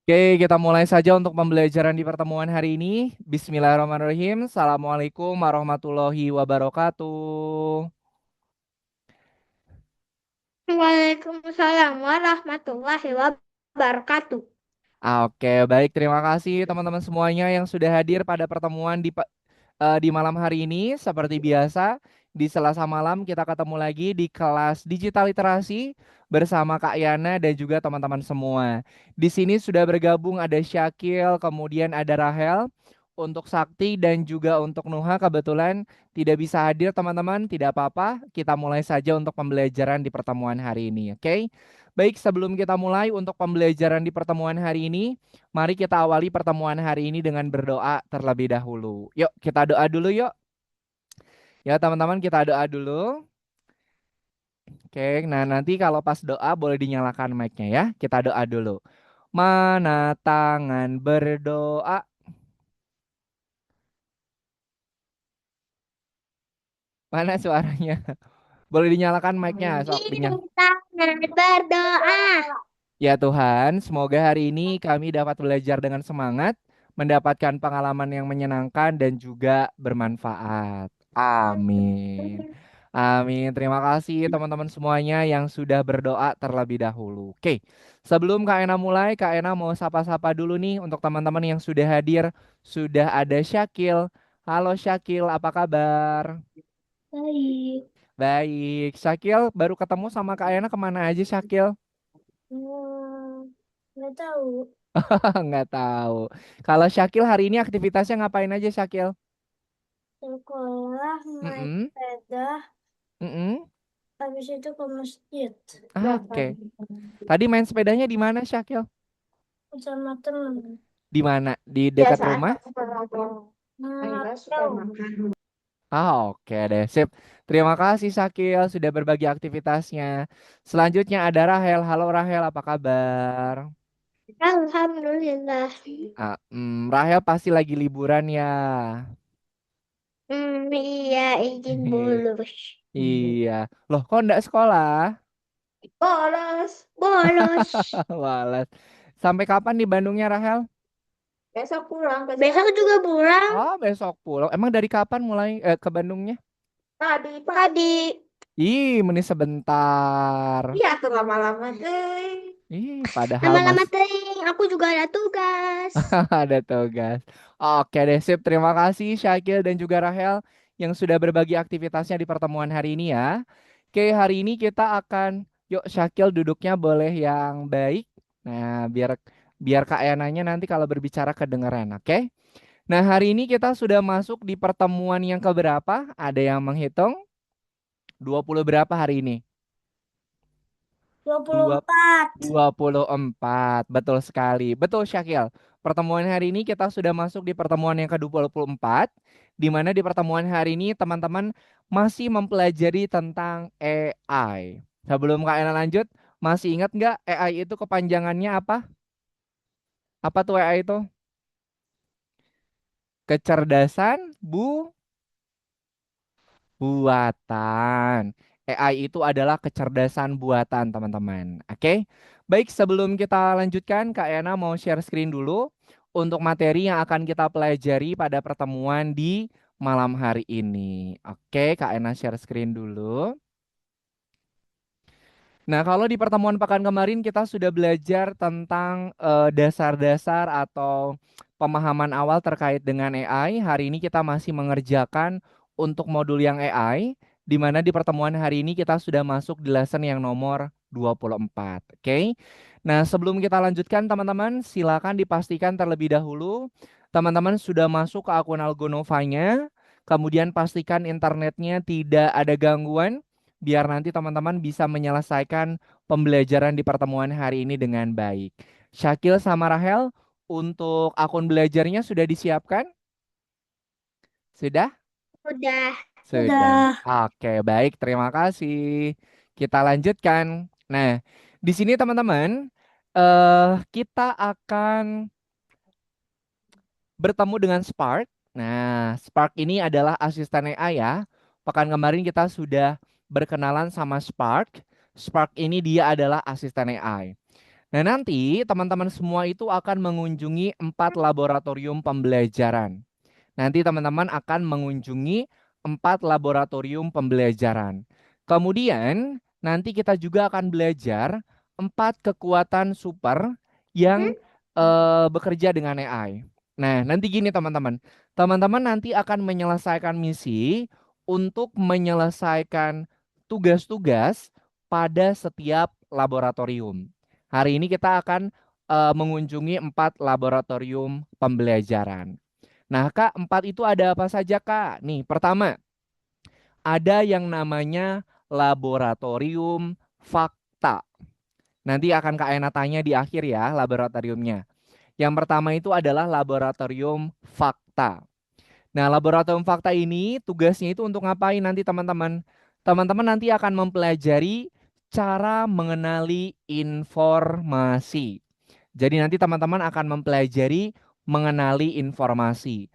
Oke, kita mulai saja untuk pembelajaran di pertemuan hari ini. Bismillahirrahmanirrahim. Assalamualaikum warahmatullahi wabarakatuh. Waalaikumsalam warahmatullahi wabarakatuh. Oke, baik. Terima kasih teman-teman semuanya yang sudah hadir pada pertemuan di malam hari ini. Seperti biasa, di Selasa malam kita ketemu lagi di kelas digital literasi bersama Kak Yana dan juga teman-teman semua. Di sini sudah bergabung ada Syakil, kemudian ada Rahel. Untuk Sakti dan juga untuk Nuha kebetulan tidak bisa hadir teman-teman, tidak apa-apa. Kita mulai saja untuk pembelajaran di pertemuan hari ini, oke? Baik, sebelum kita mulai untuk pembelajaran di pertemuan hari ini, mari kita awali pertemuan hari ini dengan berdoa terlebih dahulu. Yuk, kita doa dulu yuk. Ya, teman-teman, kita doa dulu. Oke, nah nanti kalau pas doa boleh dinyalakan mic-nya ya. Kita doa dulu. Mana tangan berdoa? Mana suaranya? Boleh dinyalakan mic-nya, sok dinyalakan. Kita berdoa. Ya Tuhan, semoga hari ini kami dapat belajar dengan semangat, mendapatkan pengalaman yang menyenangkan dan juga bermanfaat. Amin. Amin. Terima kasih teman-teman semuanya yang sudah berdoa terlebih dahulu. Oke, sebelum Kak Ena mulai, Kak Ena mau sapa-sapa dulu nih untuk teman-teman yang sudah hadir. Sudah ada Syakil. Halo Syakil, apa kabar? Baik. Baik. Syakil, baru ketemu sama Kak Ena kemana aja Syakil? Nggak tahu. Nggak tahu. Kalau Syakil hari ini aktivitasnya ngapain aja Syakil? Sekolah, main Mm-mm, sepeda, mm-mm. habis itu ke masjid. Oke. Tadi main sepedanya di mana Syakil? Sama temen. Di mana? Di dekat Biasa rumah? anak sekolah. Tahu. Oke deh, sip. Terima kasih Syakil sudah berbagi aktivitasnya. Selanjutnya ada Rahel. Halo Rahel, apa kabar? Alhamdulillah. Rahel pasti lagi liburan ya. Iya, izin bolos. Iya. Loh, kok enggak sekolah? Bolos. Bolos. Walas. Sampai kapan di Bandungnya Rahel? Besok pulang. Besok juga pulang. Oh, besok pulang. Emang dari kapan mulai ke Bandungnya? Tadi, Tadi. Ih, menit sebentar. Iya, tuh lama-lama deh. Ih, padahal Lama-lama masih tering, aku juga ada tugas. ada tugas. Oke deh, sip. Terima kasih Syakil dan juga Rahel yang sudah berbagi aktivitasnya di pertemuan hari ini ya. Oke, hari ini kita akan, yuk Syakil duduknya boleh yang baik. Nah, biar biar Kak Enanya nanti kalau berbicara kedengeran, oke? Nah, hari ini kita sudah masuk di pertemuan yang keberapa? Ada yang menghitung? 20 berapa hari ini? Dua puluh Dua empat. 24, betul sekali. Betul Syakil. Pertemuan hari ini kita sudah masuk di pertemuan yang ke-24, di mana di pertemuan hari ini teman-teman masih mempelajari tentang AI. Sebelum Kak Ena lanjut, masih ingat nggak AI itu kepanjangannya apa? Apa tuh AI itu? Kecerdasan buatan. AI itu adalah kecerdasan buatan, teman-teman. Oke. Baik, sebelum kita lanjutkan, Kak Ena mau share screen dulu untuk materi yang akan kita pelajari pada pertemuan di malam hari ini. Oke, Kak Ena share screen dulu. Nah, kalau di pertemuan pekan kemarin kita sudah belajar tentang dasar-dasar atau pemahaman awal terkait dengan AI. Hari ini kita masih mengerjakan untuk modul yang AI, di mana di pertemuan hari ini kita sudah masuk di lesson yang nomor 24. Oke. Nah, sebelum kita lanjutkan teman-teman, silakan dipastikan terlebih dahulu teman-teman sudah masuk ke akun Algonovanya, kemudian pastikan internetnya tidak ada gangguan biar nanti teman-teman bisa menyelesaikan pembelajaran di pertemuan hari ini dengan baik. Syakil sama Rahel, untuk akun belajarnya sudah disiapkan? Sudah? Udah. Sudah. Udah. Oke, baik. Terima kasih. Kita lanjutkan. Nah, di sini teman-teman, kita akan bertemu dengan Spark. Nah, Spark ini adalah asisten AI ya. Pekan kemarin kita sudah berkenalan sama Spark. Spark ini dia adalah asisten AI. Nah, nanti teman-teman semua itu akan mengunjungi 4 laboratorium pembelajaran. Nanti teman-teman akan mengunjungi 4 laboratorium pembelajaran. Kemudian nanti kita juga akan belajar 4 kekuatan super yang bekerja dengan AI. Nah, nanti gini teman-teman. Teman-teman nanti akan menyelesaikan misi untuk menyelesaikan tugas-tugas pada setiap laboratorium. Hari ini kita akan mengunjungi 4 laboratorium pembelajaran. Nah, Kak, 4 itu ada apa saja, Kak? Nih, pertama, ada yang namanya laboratorium fakta. Nanti akan Kak Ena tanya di akhir ya, laboratoriumnya. Yang pertama itu adalah laboratorium fakta. Nah, laboratorium fakta ini tugasnya itu untuk ngapain nanti teman-teman? Teman-teman nanti akan mempelajari cara mengenali informasi. Jadi nanti teman-teman akan mempelajari mengenali informasi.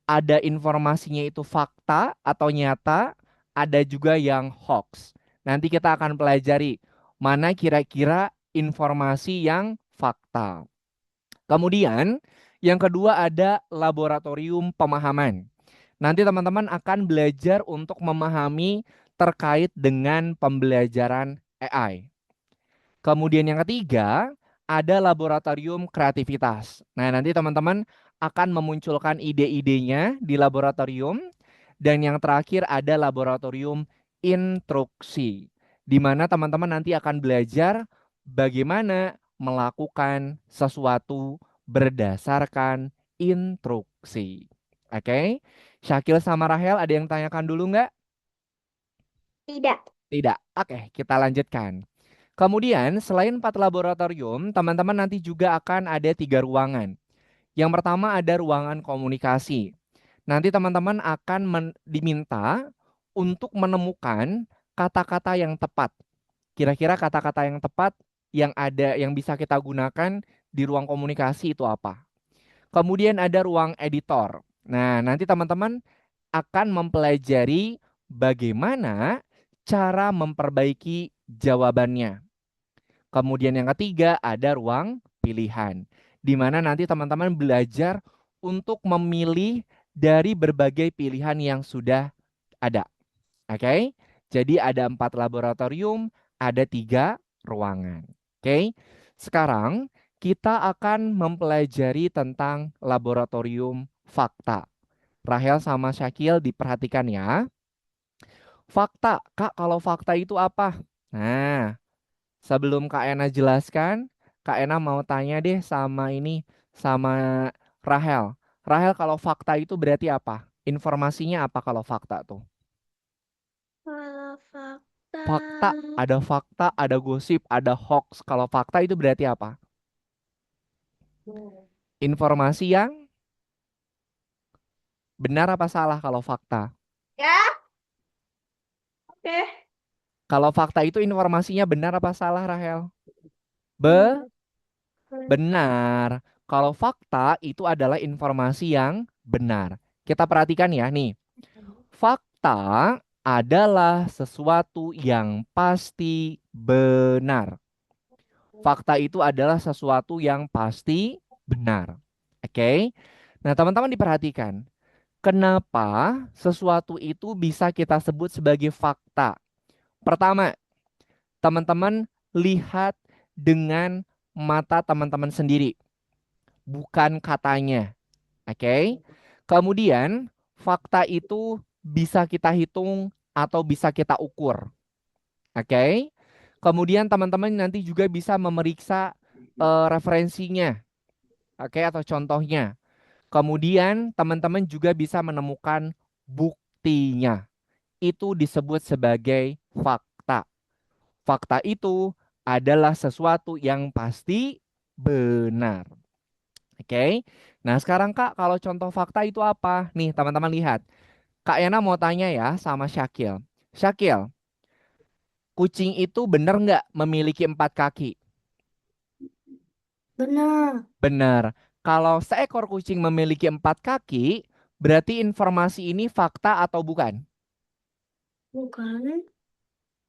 Ada informasinya itu fakta atau nyata, ada juga yang hoax. Nanti kita akan pelajari mana kira-kira informasi yang fakta. Kemudian, yang kedua ada laboratorium pemahaman. Nanti teman-teman akan belajar untuk memahami terkait dengan pembelajaran AI. Kemudian yang ketiga, ada laboratorium kreativitas. Nah, nanti teman-teman akan memunculkan ide-idenya di laboratorium. Dan yang terakhir ada laboratorium instruksi, di mana teman-teman nanti akan belajar bagaimana melakukan sesuatu berdasarkan instruksi. Oke, Syakil sama Rahel ada yang tanyakan dulu nggak? Tidak. Tidak. Oke, kita lanjutkan. Kemudian, selain 4 laboratorium, teman-teman nanti juga akan ada 3 ruangan. Yang pertama ada ruangan komunikasi. Nanti teman-teman akan diminta untuk menemukan kata-kata yang tepat. Kira-kira kata-kata yang tepat yang ada yang bisa kita gunakan di ruang komunikasi itu apa? Kemudian ada ruang editor. Nah, nanti teman-teman akan mempelajari bagaimana cara memperbaiki jawabannya. Kemudian yang ketiga ada ruang pilihan, di mana nanti teman-teman belajar untuk memilih dari berbagai pilihan yang sudah ada. Oke, jadi ada 4 laboratorium, ada 3 ruangan. Oke, sekarang kita akan mempelajari tentang laboratorium fakta. Rahel sama Syakil diperhatikan ya. Fakta, Kak, kalau fakta itu apa? Nah, sebelum Kak Ena jelaskan, Kak Ena mau tanya deh sama ini, sama Rahel. Rahel, kalau fakta itu berarti apa? Informasinya apa kalau fakta tuh? Fakta, ada gosip, ada hoax. Kalau fakta itu berarti apa? Informasi yang benar apa salah kalau fakta? Ya, oke. Kalau fakta itu informasinya benar apa salah, Rahel? Hmm. Benar. Kalau fakta itu adalah informasi yang benar. Kita perhatikan ya nih. Fakta adalah sesuatu yang pasti benar. Fakta itu adalah sesuatu yang pasti benar. Oke. Nah, teman-teman diperhatikan. Kenapa sesuatu itu bisa kita sebut sebagai fakta? Pertama, teman-teman lihat dengan mata teman-teman sendiri, bukan katanya. Oke. Kemudian, fakta itu bisa kita hitung atau bisa kita ukur. Oke. Kemudian teman-teman nanti juga bisa memeriksa referensinya, oke, atau contohnya. Kemudian teman-teman juga bisa menemukan buktinya. Itu disebut sebagai fakta. Fakta itu adalah sesuatu yang pasti benar. Oke. Nah, sekarang Kak, kalau contoh fakta itu apa? Nih, teman-teman lihat. Kak Ena mau tanya ya sama Syakil. Syakil, kucing itu benar nggak memiliki 4 kaki? Benar. Benar. Kalau seekor kucing memiliki 4 kaki, berarti informasi ini fakta atau bukan? Bukan.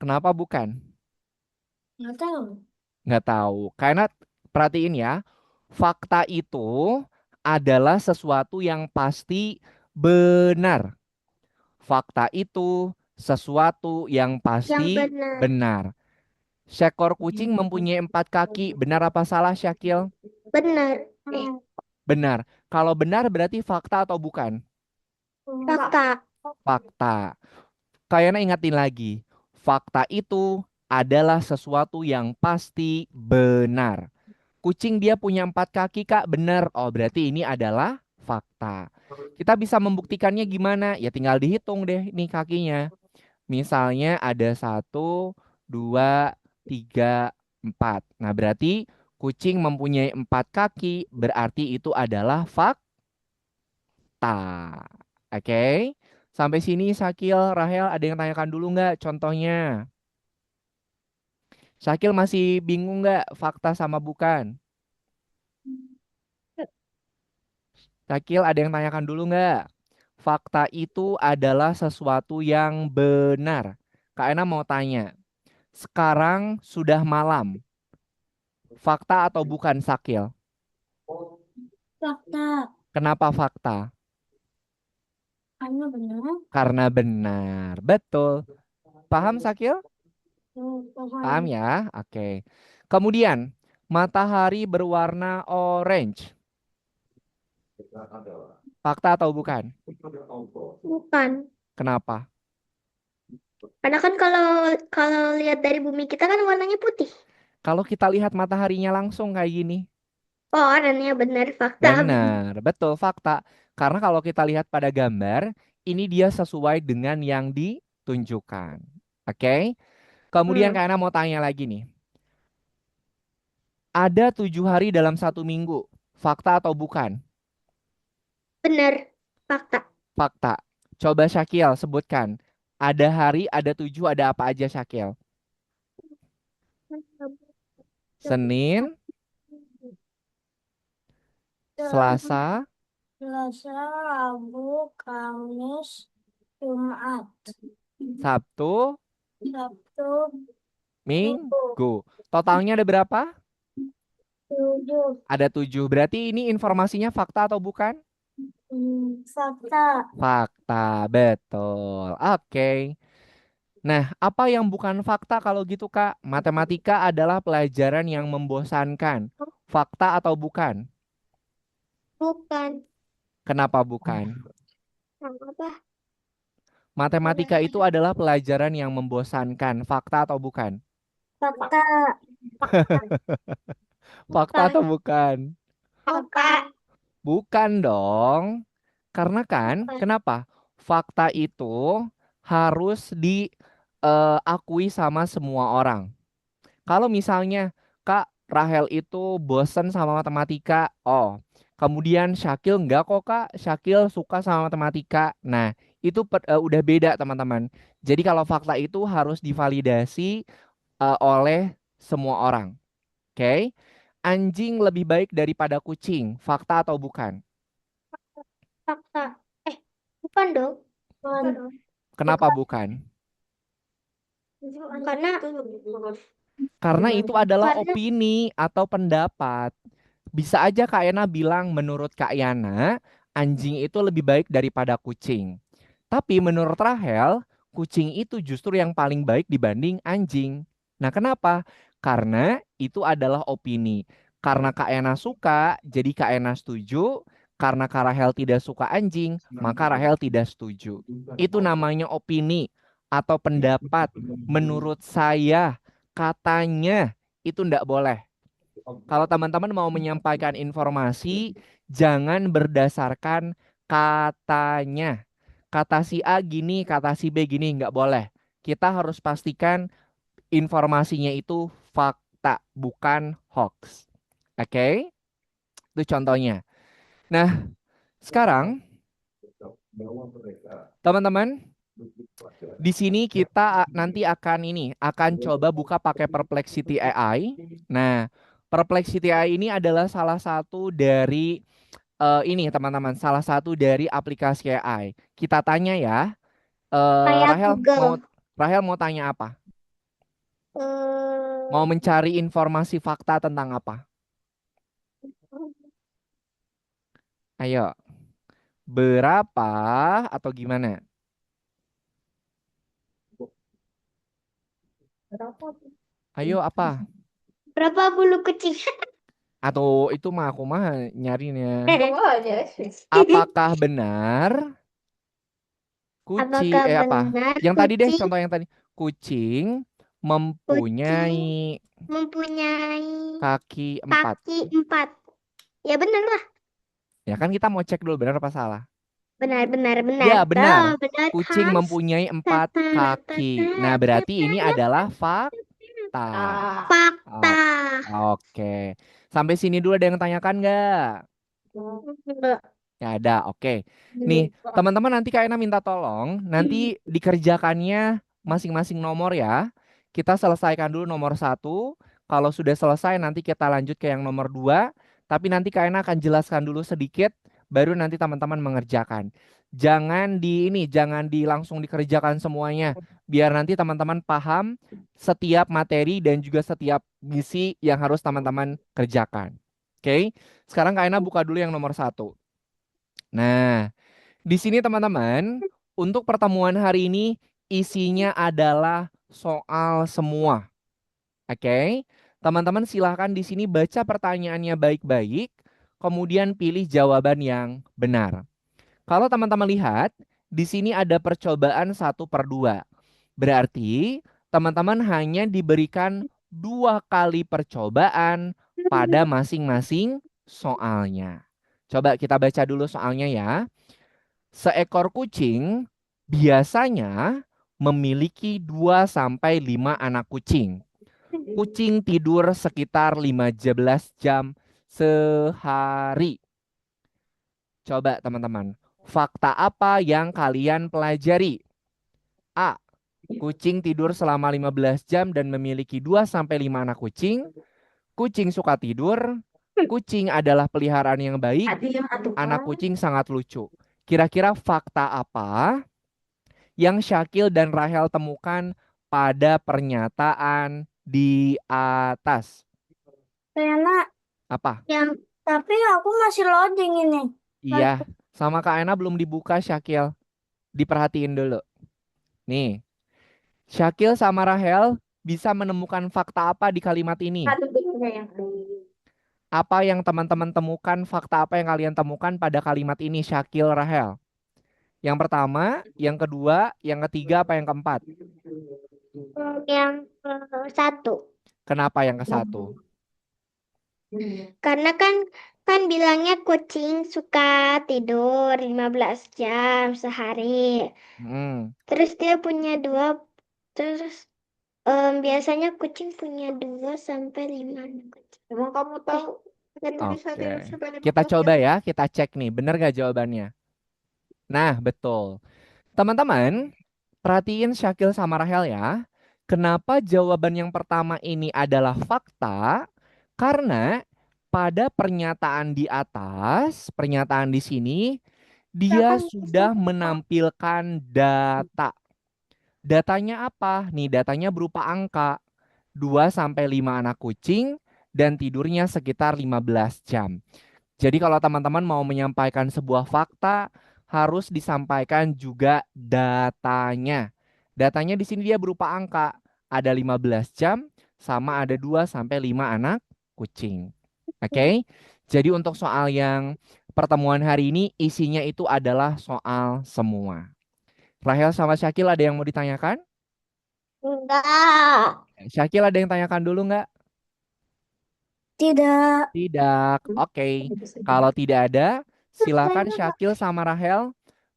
Kenapa bukan? Nggak tahu. Nggak tahu. Karena perhatiin ya, fakta itu adalah sesuatu yang pasti benar. Fakta itu sesuatu yang Yang pasti benar. benar. Seekor kucing mempunyai 4 kaki. Benar apa salah, Syakil? Benar. Benar. Kalau benar berarti fakta atau bukan? Fakta. Fakta. Kayaknya ingatin lagi. Fakta itu adalah sesuatu yang pasti benar. Kucing dia punya 4 kaki, Kak. Benar. Oh, berarti ini adalah fakta. Kita bisa membuktikannya gimana? Ya tinggal dihitung deh nih kakinya. Misalnya ada 1, 2, 3, 4. Nah, berarti kucing mempunyai 4 kaki, berarti itu adalah fakta. Oke? Sampai sini, Sakil, Rahel, ada yang tanyakan dulu nggak contohnya? Sakil masih bingung nggak fakta sama bukan? Sakil, ada yang tanyakan dulu nggak? Fakta itu adalah sesuatu yang benar. Kak Ena mau tanya, sekarang sudah malam. Fakta atau bukan, Sakil? Fakta. Kenapa fakta? Karena benar. Karena benar. Betul. Paham, Sakil? Paham Paham. ya? Oke. Kemudian, matahari berwarna orange. Fakta atau bukan? Bukan. Kenapa? Karena kan kalau kalau lihat dari bumi kita kan warnanya putih. Kalau kita lihat mataharinya langsung kayak gini. Oh, warnanya benar fakta. Benar, betul fakta. Karena kalau kita lihat pada gambar, ini dia sesuai dengan yang ditunjukkan. Oke? Kemudian Hmm, Kak Ana mau tanya lagi nih. Ada 7 hari dalam 1 minggu. Fakta atau bukan? benar fakta. Fakta. Coba Syakil sebutkan. Ada hari, ada 7, ada apa aja Syakil? Senin, Selasa, Selasa, Rabu, Kamis, Jumat, Sabtu, Sabtu, Minggu, Minggu. Totalnya ada berapa? tujuh. Ada 7. Berarti ini informasinya fakta atau bukan? Fakta. Fakta, betul. Oke. Nah, apa yang bukan fakta kalau gitu, Kak? Matematika adalah pelajaran yang membosankan. Fakta atau bukan? Bukan. Kenapa bukan? Apa? Matematika itu adalah pelajaran yang membosankan. Fakta atau bukan? Fakta. Fakta Bukan. atau bukan? Fakta. Bukan dong. Karena kan, kenapa? Fakta itu harus diakui sama semua orang. Kalau misalnya Kak Rahel itu bosen sama matematika, oh, kemudian Syakil enggak kok Kak, Syakil suka sama matematika. Nah, itu udah beda teman-teman. Jadi kalau fakta itu harus divalidasi oleh semua orang. Oke? Anjing lebih baik daripada kucing, fakta atau bukan? Fakta. Eh, bukan dong. Bukan. Kenapa Bukan. bukan? Karena Karena itu adalah karena opini atau pendapat. Bisa aja Kak Yana bilang menurut Kak Yana, anjing itu lebih baik daripada kucing. Tapi menurut Rahel, kucing itu justru yang paling baik dibanding anjing. Nah, kenapa? Karena itu adalah opini. Karena Kak Yana suka, jadi Kak Yana setuju. Karena Kak Rahel tidak suka anjing, maka Rahel tidak setuju. Itu namanya opini atau pendapat. Menurut saya, katanya itu ndak boleh. Kalau teman-teman mau menyampaikan informasi, jangan berdasarkan katanya. Kata si A gini, kata si B gini, nggak boleh. Kita harus pastikan informasinya itu fakta, bukan hoax. Oke? Itu contohnya. Nah, sekarang teman-teman, di sini kita nanti akan akan coba buka pakai Perplexity AI. Nah, Perplexity AI ini adalah salah satu dari ini teman-teman, salah satu dari aplikasi AI. Kita tanya ya, kayak Rahel Google. mau Rahel mau tanya apa? Mau mencari informasi fakta tentang apa? Ayo, berapa atau gimana? Ayo apa? Berapa bulu kucing? Atau itu mah aku mah nyarinya. Oh, aja. Apakah benar Apakah apa? benar Yang tadi deh, kucing contoh yang tadi. Kucing kucing mempunyai mempunyai kaki empat. kaki empat? Ya benar lah. Ya kan kita mau cek dulu benar apa salah. Benar, benar, benar. Ya benar. Tuh, benar Kucing Hans. mempunyai empat Tata, kaki. Nah berarti ini adalah fakta. fakta. O- Oke. Sampai sini dulu ada yang tanyakan nggak? Ya ada, oke. Nih, teman-teman nanti Kak Ena minta tolong, nanti dikerjakannya masing-masing nomor ya. Kita selesaikan dulu nomor satu. Kalau sudah selesai, nanti kita lanjut ke yang nomor dua. Tapi nanti Kak Ena akan jelaskan dulu sedikit, baru nanti teman-teman mengerjakan. Jangan langsung dikerjakan semuanya. Biar nanti teman-teman paham setiap materi dan juga setiap misi yang harus teman-teman kerjakan. Oke, sekarang Kak Ena buka dulu yang nomor satu. Nah, di sini teman-teman, untuk pertemuan hari ini isinya adalah soal semua. Oke? Teman-teman silahkan di sini baca pertanyaannya baik-baik, kemudian pilih jawaban yang benar. Kalau teman-teman lihat, di sini ada percobaan 1/2. Berarti teman-teman hanya diberikan 2 kali percobaan pada masing-masing soalnya. Coba kita baca dulu soalnya ya. Seekor kucing biasanya memiliki 2 sampai 5 anak kucing. Kucing tidur sekitar 15 jam sehari. Coba teman-teman, fakta apa yang kalian pelajari? A. Kucing tidur selama 15 jam dan memiliki 2 sampai 5 anak kucing. Kucing suka tidur. Kucing adalah peliharaan yang baik. Anak kucing sangat lucu. Kira-kira fakta apa yang Syakil dan Rahel temukan pada pernyataan di atas? Karena Apa? Yang tapi aku masih loading ini. Iya, sama Kak Ena belum dibuka Syakil. Diperhatiin dulu. Nih, Syakil sama Rahel bisa menemukan fakta apa di kalimat ini? Apa yang teman-teman temukan, fakta apa yang kalian temukan pada kalimat ini, Syakil, Rahel? Yang pertama, yang kedua, yang ketiga, apa yang keempat? yang satu. Kenapa yang ke satu? Karena kan kan bilangnya kucing suka tidur 15 jam sehari. Hmm, Terus dia punya dua, terus biasanya kucing punya 2 sampai 5 anak kucing. Emang kamu tahu? Nggak tahu. oke. Kita coba ya, kita cek nih, benar gak jawabannya? Nah, betul. Teman-teman, perhatiin Syakil sama Rahel ya. Kenapa jawaban yang pertama ini adalah fakta? Karena pada pernyataan di atas, pernyataan di sini, dia sudah menampilkan data. Datanya apa? Nih, datanya berupa angka. 2 sampai 5 anak kucing dan tidurnya sekitar 15 jam. Jadi kalau teman-teman mau menyampaikan sebuah fakta, harus disampaikan juga datanya. Datanya di sini dia berupa angka. Ada 15 jam sama ada 2 sampai 5 anak kucing. Oke? Jadi untuk soal yang pertemuan hari ini isinya itu adalah soal semua. Rahel sama Syakil ada yang mau ditanyakan? Enggak. Syakil ada yang tanyakan dulu nggak? Tidak. Tidak. Oke. Kalau tidak ada, silakan Syakil sama Rahel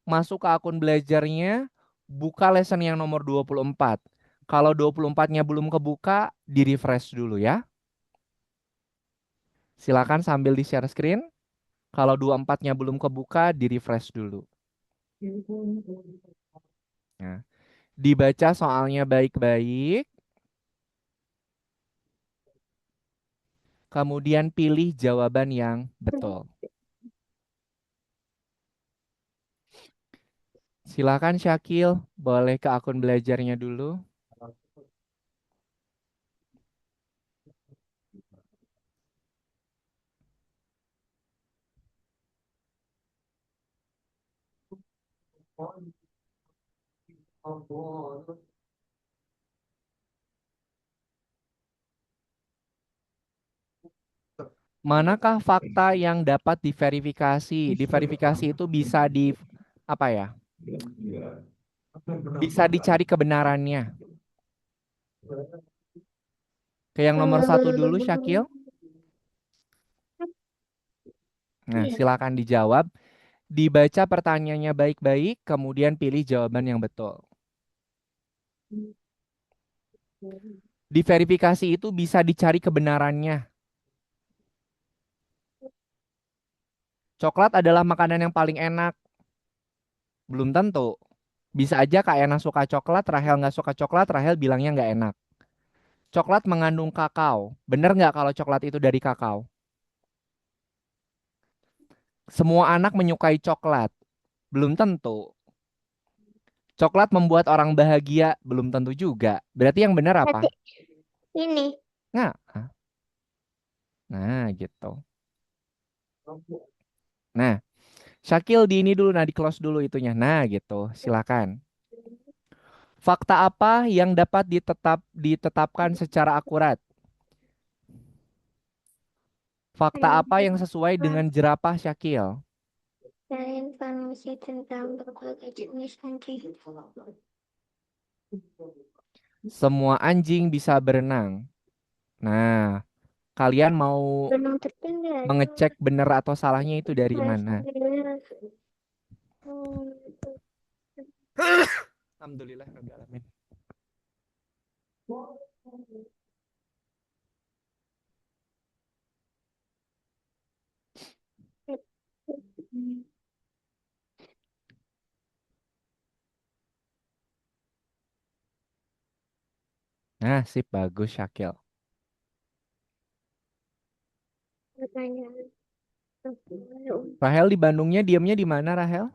masuk ke akun belajarnya, buka lesson yang nomor 24. Kalau 24-nya belum kebuka, di-refresh dulu ya. Silakan sambil di-share screen. Kalau 24-nya belum kebuka, di-refresh dulu. Nah, dibaca soalnya baik-baik, kemudian pilih jawaban yang betul. Silakan Syakil, boleh ke akun belajarnya dulu. Manakah fakta yang dapat diverifikasi? Diverifikasi itu bisa di apa ya? Bisa dicari kebenarannya. Ke yang nomor satu dulu, Syakil. Nah, silakan dijawab. Dibaca pertanyaannya baik-baik, kemudian pilih jawaban yang betul. Diverifikasi itu bisa dicari kebenarannya. Coklat adalah makanan yang paling enak. Belum tentu. Bisa aja Kak Ena suka coklat, Rahel nggak suka coklat, Rahel bilangnya nggak enak. Coklat mengandung kakao. Bener nggak kalau coklat itu dari kakao? Semua anak menyukai coklat. Belum tentu. Coklat membuat orang bahagia. Belum tentu juga. Berarti yang benar Berarti apa? ini. Nggak. Nah, gitu. Nah, Syakil di ini dulu, nah di close dulu itunya. Nah, gitu. Silakan. Fakta apa yang dapat ditetapkan secara akurat? Fakta apa yang sesuai dengan jerapah Syakil? Dari informasi tentang berbagai jenis anjing. Semua anjing bisa berenang. Nah, kalian mau Benang tertinggal. mengecek benar atau salahnya itu dari mana? Alhamdulillah Rabbil Alamin. Nah, sip bagus Syakil. Pertanyaan. Rahel di Bandungnya diamnya di mana Rahel?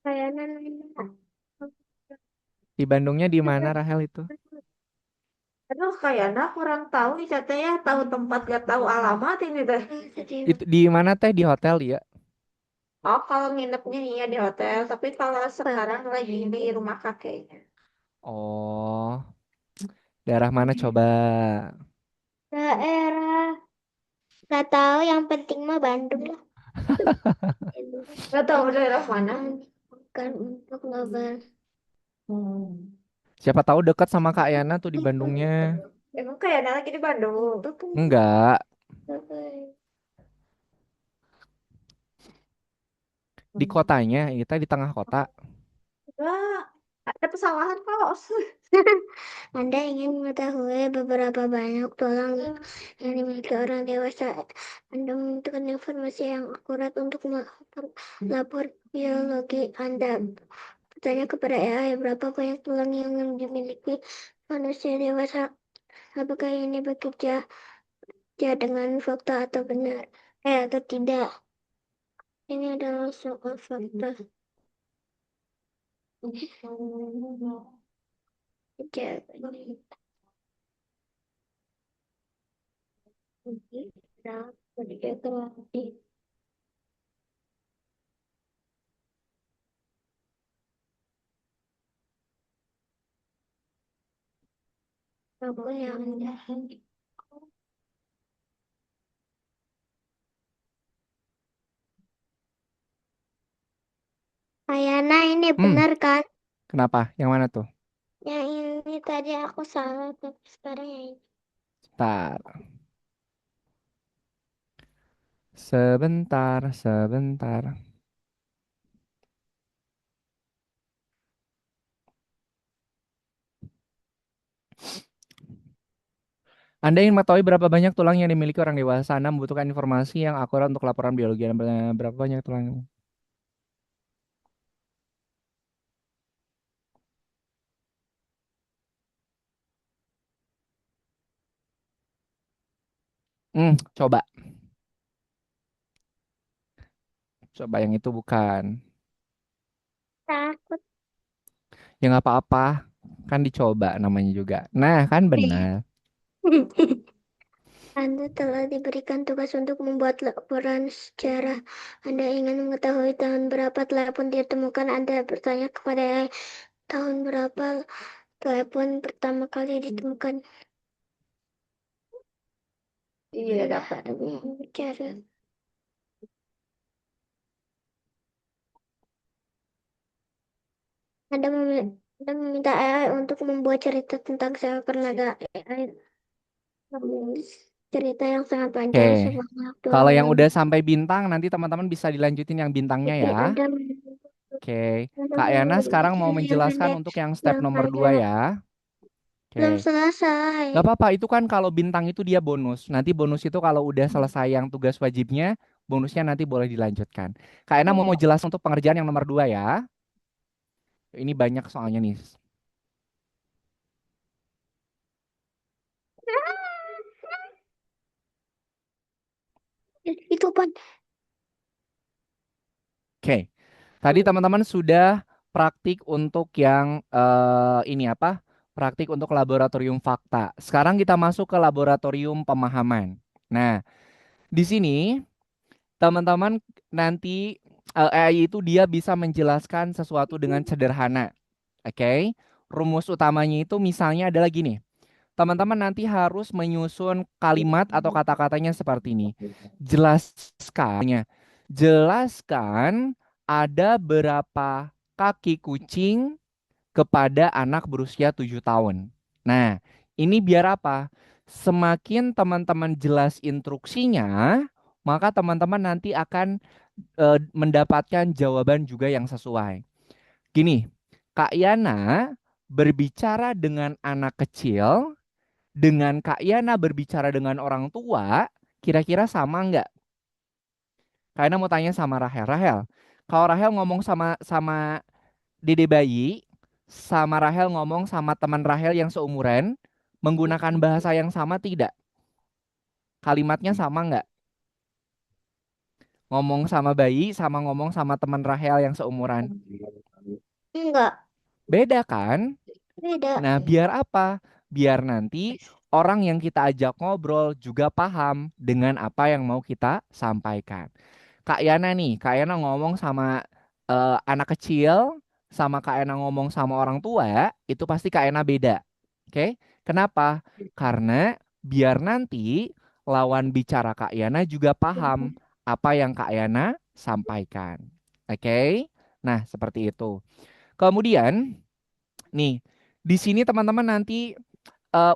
Kayaknya Di Bandungnya di mana Rahel itu? Aduh, kayaknya kurang tahu nih katanya tahu tempat gak tahu alamat ini deh. Itu di mana teh di hotel ya? Oh, kalau nginepnya iya di hotel, tapi kalau sekarang lagi di rumah kakeknya. Oh, daerah mana coba? daerah nggak tahu yang penting mah Bandung lah. Gak tahu daerah mana. Bukan untuk ngobrol. Hmm. Siapa tahu dekat sama Kak Yana tuh di Bandungnya. Emang kayaknya lagi di Bandung. Enggak, di kotanya, kita di tengah kota. Wah, ada pesawahan kok. Anda ingin mengetahui beberapa banyak tulang yang dimiliki orang dewasa. Anda membutuhkan informasi yang akurat untuk melapor biologi Anda. Bertanya kepada AI berapa banyak tulang yang dimiliki manusia dewasa. Apakah ini bekerja dengan fakta atau benar? Atau tidak? Ini adalah soal fakta. Jawabannya. Apa yang Anda Ayana ini Hmm, benar kan? kenapa? Yang mana tuh? Yang ini tadi aku salah, tapi sekarang yang ini. Bentar. Sebentar, sebentar. Anda ingin mengetahui berapa banyak tulang yang dimiliki orang dewasa? Anda membutuhkan informasi yang akurat untuk laporan biologi. Berapa banyak tulang? Coba. Coba yang itu bukan. Takut. Ya nggak apa-apa. Kan dicoba namanya juga. Nah, kan benar. Anda telah diberikan tugas untuk membuat laporan sejarah. Anda ingin mengetahui tahun berapa telepon ditemukan. Anda bertanya kepada AI, tahun berapa telepon pertama kali ditemukan. Iya, dapat. Bicara. Anda meminta AI untuk membuat cerita tentang sel karena AI menulis cerita yang sangat panjang Oke. sebanyak Kalau yang 26 udah sampai bintang, nanti teman-teman bisa dilanjutin yang bintangnya detik. ya. Oke. Kak Yana Menulis sekarang mau cerita yang menjelaskan pendek untuk yang step yang nomor 2 panjang. ya. Belum Oke. selesai. Gak apa-apa, itu kan kalau bintang itu dia bonus. Nanti bonus itu kalau udah selesai yang tugas wajibnya, bonusnya nanti boleh dilanjutkan. Kak Yana mau jelas untuk pengerjaan yang nomor 2 ya. Ini banyak soalnya nih. Itu pan. Oke. Tadi teman-teman sudah praktik untuk yang ini apa? Praktik untuk laboratorium fakta. Sekarang kita masuk ke laboratorium pemahaman. Nah, di sini teman-teman nanti AI itu dia bisa menjelaskan sesuatu dengan sederhana. Oke. Rumus utamanya itu misalnya adalah gini. Teman-teman nanti harus menyusun kalimat atau kata-katanya seperti ini. Jelaskan. Jelaskan ada berapa kaki kucing kepada anak berusia 7 tahun. Nah, ini biar apa? Semakin teman-teman jelas instruksinya, maka teman-teman nanti akan mendapatkan jawaban juga yang sesuai. Gini, Kak Yana berbicara dengan anak kecil, dengan Kak Yana berbicara dengan orang tua, kira-kira sama nggak? Kak Yana mau tanya sama Rahel. Rahel, kalau Rahel ngomong sama sama Dede bayi, sama Rahel ngomong sama teman Rahel yang seumuran, menggunakan bahasa yang sama tidak? Kalimatnya sama nggak? Ngomong sama bayi sama ngomong sama teman Rahel yang seumuran. Enggak. Beda kan? Beda. Nah, biar apa? Biar nanti orang yang kita ajak ngobrol juga paham dengan apa yang mau kita sampaikan. Kak Yana nih, Kak Yana ngomong sama anak kecil, sama Kak Yana ngomong sama orang tua, itu pasti Kak Yana beda. Oke? Kenapa? Karena biar nanti lawan bicara Kak Yana juga paham apa yang Kak Yana sampaikan. Oke? Nah, seperti itu. Kemudian, nih, di sini teman-teman nanti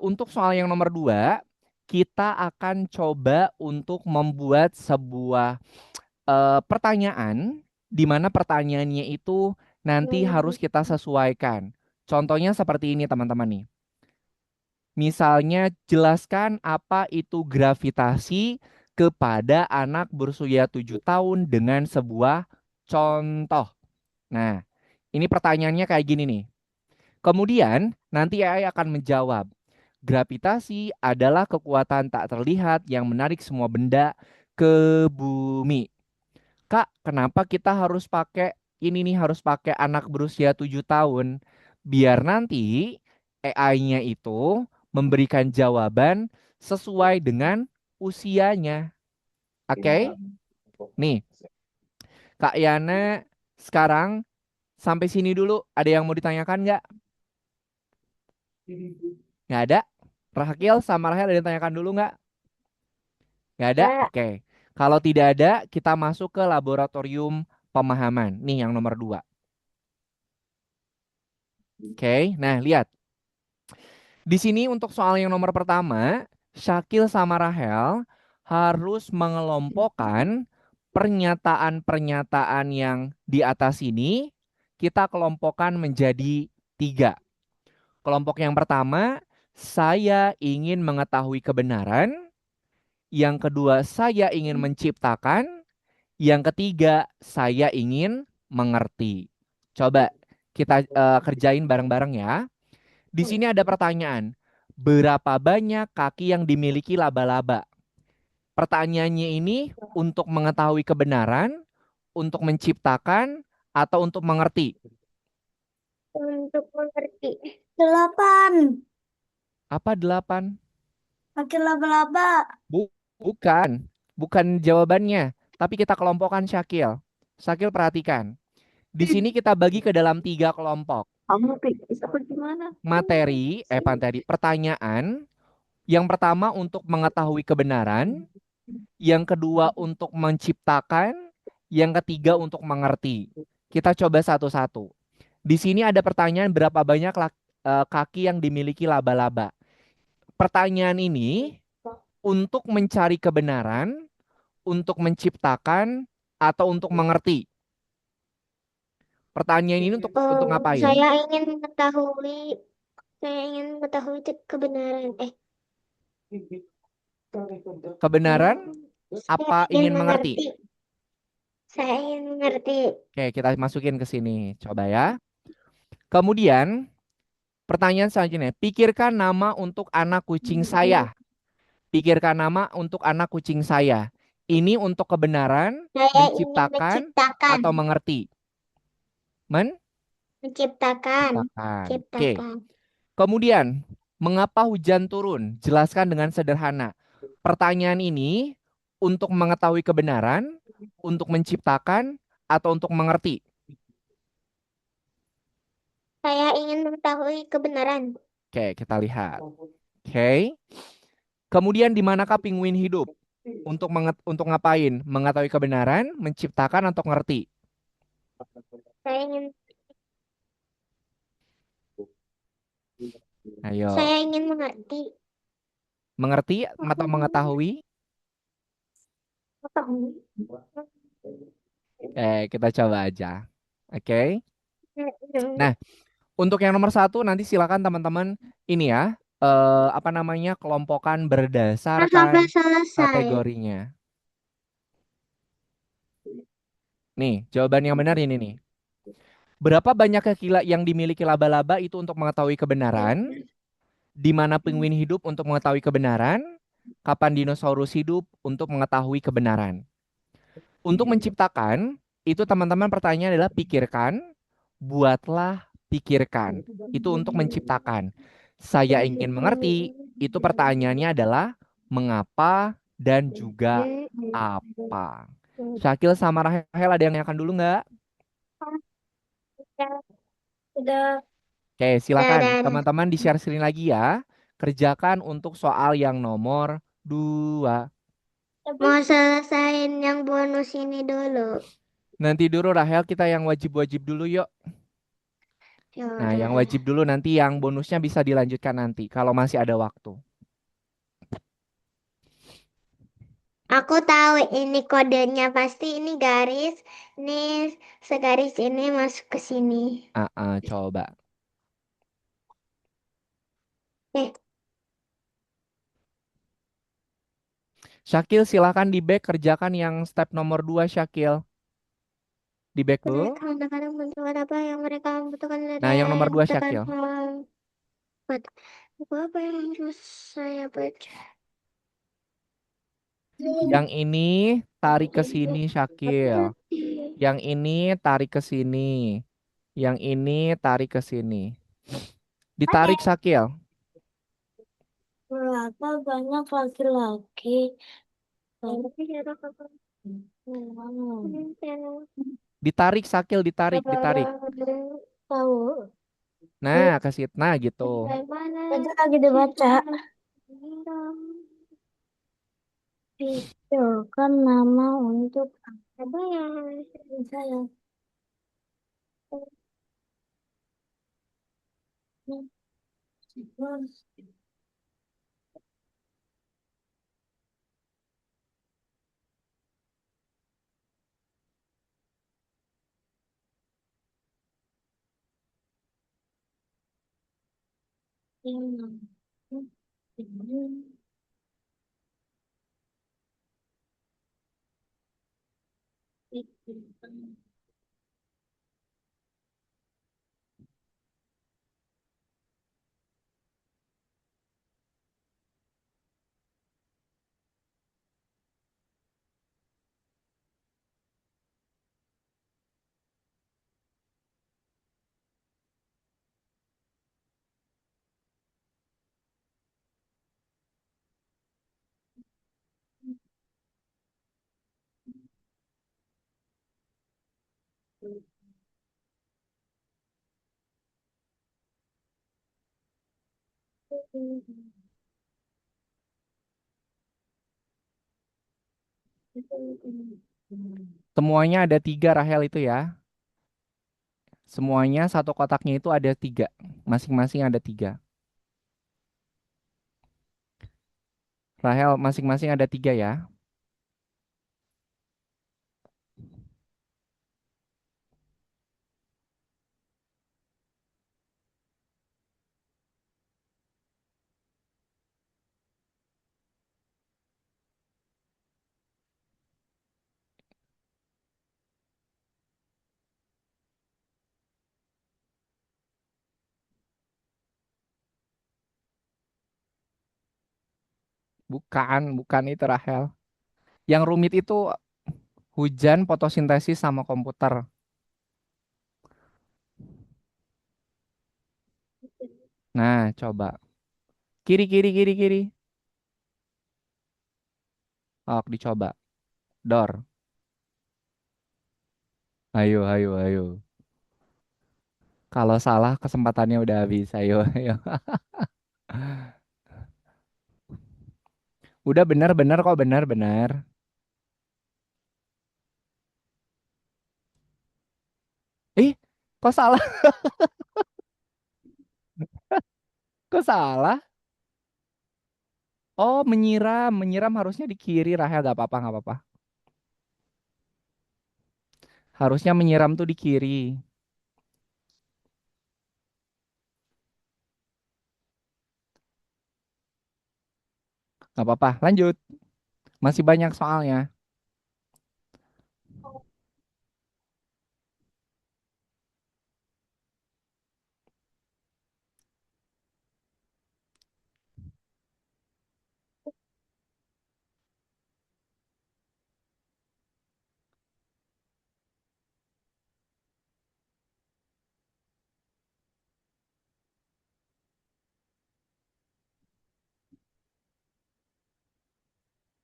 untuk soal yang nomor 2, kita akan coba untuk membuat sebuah pertanyaan di mana pertanyaannya itu nanti harus kita sesuaikan. Contohnya seperti ini teman-teman nih. Misalnya jelaskan apa itu gravitasi kepada anak berusia 7 tahun dengan sebuah contoh. Nah, ini pertanyaannya kayak gini nih. Kemudian nanti AI akan menjawab. Gravitasi adalah kekuatan tak terlihat yang menarik semua benda ke bumi. Kak, kenapa kita harus pakai ini nih, harus pakai anak berusia 7 tahun? Biar nanti AI-nya itu memberikan jawaban sesuai dengan usianya. Oke? Nih, Kak Yana sekarang sampai sini dulu. Ada yang mau ditanyakan nggak? Nggak ada? Rahel sama Rahel ada yang ditanyakan dulu nggak? Nggak ada? Enggak. Oke. Kalau tidak ada, kita masuk ke laboratorium pemahaman. Nih yang nomor 2. Oke, nah lihat. Di sini untuk soal yang nomor pertama, Syakil sama Rahel harus mengelompokkan pernyataan-pernyataan yang di atas ini kita kelompokkan menjadi 3. Kelompok yang pertama, saya ingin mengetahui kebenaran. Yang kedua, saya ingin menciptakan. Yang ketiga, saya ingin mengerti. Coba kita kerjain bareng-bareng ya. Di sini ada pertanyaan, berapa banyak kaki yang dimiliki laba-laba? Pertanyaannya ini untuk mengetahui kebenaran, untuk menciptakan, atau untuk mengerti? Untuk mengerti. 8. Apa 8? Pakai laba-laba. Bu- bukan, bukan jawabannya. Tapi kita kelompokkan Syakil. Syakil perhatikan. Di sini kita bagi ke dalam 3 kelompok. Kamu bisa gimana? Materi, pertanyaan. Yang pertama untuk mengetahui kebenaran, yang kedua untuk menciptakan, yang ketiga untuk mengerti. Kita coba satu-satu. Di sini ada pertanyaan berapa banyak kaki yang dimiliki laba-laba. Pertanyaan ini untuk mencari kebenaran, untuk menciptakan, atau untuk mengerti. Pertanyaan ini untuk Oh, ngapain? saya ingin mengetahui kebenaran. Kebenaran Saya apa ingin ingin mengerti? mengerti. Saya ingin mengerti. Oke, kita masukin ke sini. Coba ya. Kemudian, pertanyaan selanjutnya. Pikirkan nama untuk anak kucing saya. Pikirkan nama untuk anak kucing saya. Ini untuk kebenaran, Saya ingin menciptakan, menciptakan. atau mengerti? Menciptakan. Menciptakan. Oke. Menciptakan. Kemudian, mengapa hujan turun? Jelaskan dengan sederhana. Pertanyaan ini untuk mengetahui kebenaran, untuk menciptakan, atau untuk mengerti? Saya ingin mengetahui kebenaran. Oke, kita lihat. Oke. Kemudian di manakah penguin hidup? Untuk ngapain? Mengetahui kebenaran, menciptakan, atau ngerti? Saya ingin Ayo, saya ingin mengerti. mengerti atau mengetahui? Kita coba aja. Oke. Nah, untuk yang nomor satu nanti silakan teman-teman ini ya, apa namanya, kelompokkan Sampai berdasarkan selesai. kategorinya. Nih, jawaban yang benar ini nih. Berapa banyak kaki yang dimiliki laba-laba itu untuk mengetahui kebenaran? Di mana penguin hidup untuk mengetahui kebenaran? Kapan dinosaurus hidup untuk mengetahui kebenaran? Untuk menciptakan, itu teman-teman pertanyaan adalah pikirkan, buatlah, pikirkan. Itu untuk menciptakan. Saya ingin mengerti, itu pertanyaannya adalah mengapa dan juga apa. Syakil sama Rahel ada yang akan dulu nggak? Udah. Oke, silakan. Dadah. Teman-teman di-share screen lagi ya. Kerjakan untuk soal yang nomor 2. Tapi Mau selesain yang bonus ini dulu. Nanti dulu Rahel, kita yang wajib-wajib dulu yuk. Ya Nah, yang udah. wajib dulu, nanti yang bonusnya bisa dilanjutkan nanti kalau masih ada waktu. Aku tahu ini kodenya, pasti ini garis, ini segaris ini masuk ke sini. Coba. Eh, Syakil silahkan di back kerjakan yang step nomor 2 Syakil. Di back mereka dulu. kadang-kadang membutuhkan apa yang mereka membutuhkan dari Nah, yang nomor yang 2 membutuhkan Syakil. buat buku apa yang harus saya baca? Yang ini tarik ke sini Syakil. Yang ini tarik ke sini. Yang ini tarik ke sini. Ditarik Syakil. berapa banyak laki-laki? Ditarik Syakil, ditarik, ditarik. Tahu. Nah, ke situ. Nah, gitu. Tadi lagi dibaca. Pikirkan nama untuk Apa yang saya. Semuanya ada tiga Rahel itu ya. Semuanya satu kotaknya itu ada tiga. Masing-masing ada tiga. Rahel masing-masing ada tiga ya. Bukan, bukan itu Rahel. Yang rumit itu hujan, fotosintesis sama komputer. Nah, coba. Kiri, kiri, kiri, kiri. Oh, dicoba. Dor. Ayo, ayo, ayo. Kalau salah kesempatannya udah habis. Ayo, ayo. Udah benar-benar kok benar-benar. Ih, kok salah? Kok salah? Oh, menyiram. Menyiram harusnya di kiri, Rahel. Gak apa-apa, gak apa-apa. Harusnya menyiram tuh di kiri. Gak apa-apa, lanjut. Masih banyak soalnya.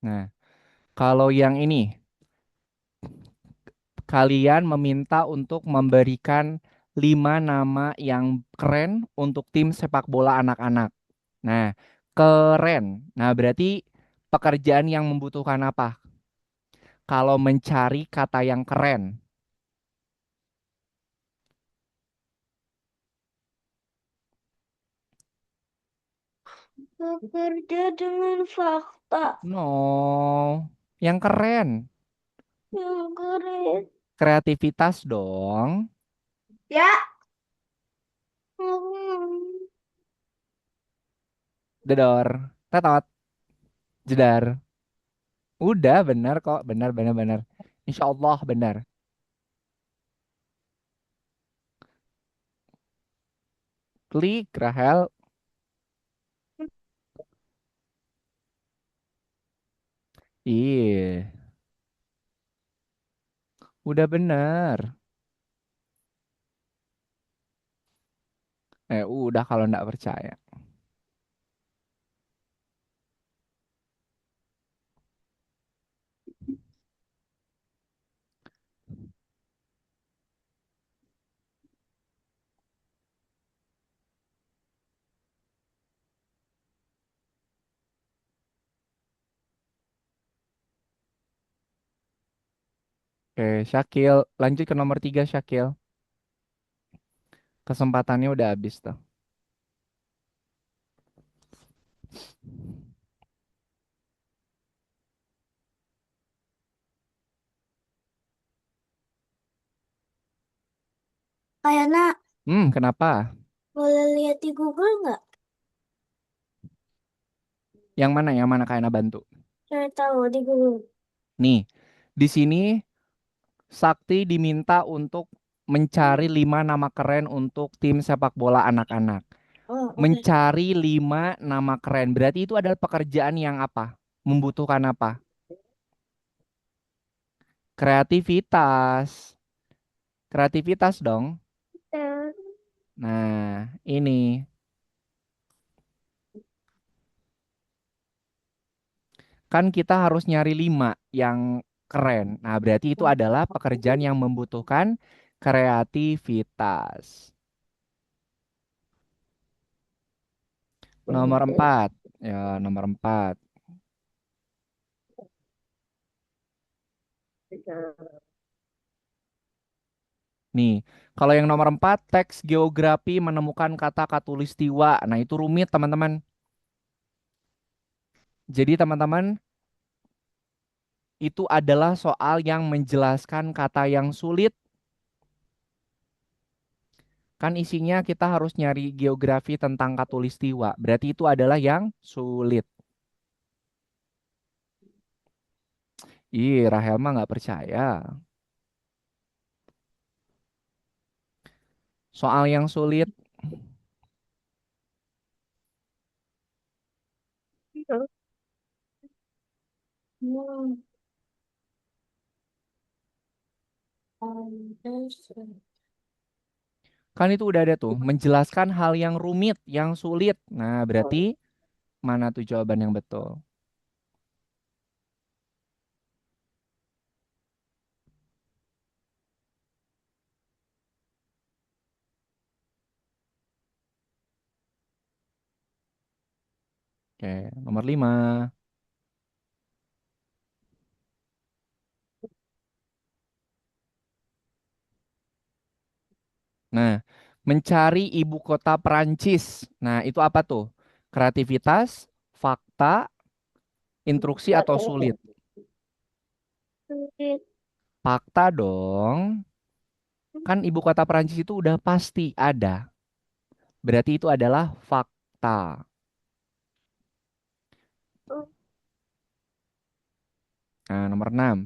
Nah, kalau yang ini, kalian meminta untuk memberikan 5 nama yang keren untuk tim sepak bola anak-anak. Nah, keren. Nah, berarti pekerjaan yang membutuhkan apa? Kalau mencari kata yang keren. Bekerja dengan fakta No, yang keren. yang keren. Kreativitas dong. Ya, Hmm. Dedor. Tetot. Jedar. Udah benar kok. Benar, benar, benar. Insya Allah benar. Klik, Rahel. Iya, udah benar. Udah kalau nggak percaya. Oke, Syakil. Lanjut ke nomor 3, Syakil. Kesempatannya udah habis tuh. Kayaknya Kenapa? boleh lihat di Google nggak? Yang mana? Yang mana Kak Ena bantu? Saya tahu di Google. Nih, di sini Sakti diminta untuk mencari 5 nama keren untuk tim sepak bola anak-anak. Oh, oke. Mencari 5 nama keren. Berarti itu adalah pekerjaan yang apa? Membutuhkan apa? Kreativitas. Kreativitas dong. Eh, Nah, ini. Kan kita harus nyari 5 yang keren. Nah, berarti itu adalah pekerjaan yang membutuhkan kreativitas. Nomor 4. Ya, nomor 4. Nih, kalau yang nomor 4, teks geografi menemukan kata katulistiwa. Nah, itu rumit, teman-teman. Jadi, teman-teman, itu adalah soal yang menjelaskan kata yang sulit. Kan isinya kita harus nyari geografi tentang katulistiwa. Berarti itu adalah yang sulit. Ih, Rahel mah nggak percaya. Soal yang sulit. Hmm. Terus, Kan itu udah ada tuh. Menjelaskan hal yang rumit, yang sulit. Nah, berarti mana tuh jawaban yang betul? Oke, nomor 5. Nah, mencari ibu kota Perancis. Nah, itu apa tuh? Kreativitas, fakta, instruksi atau sulit? Fakta dong. Kan ibu kota Perancis itu udah pasti ada. Berarti itu adalah fakta. Nah, nomor 6.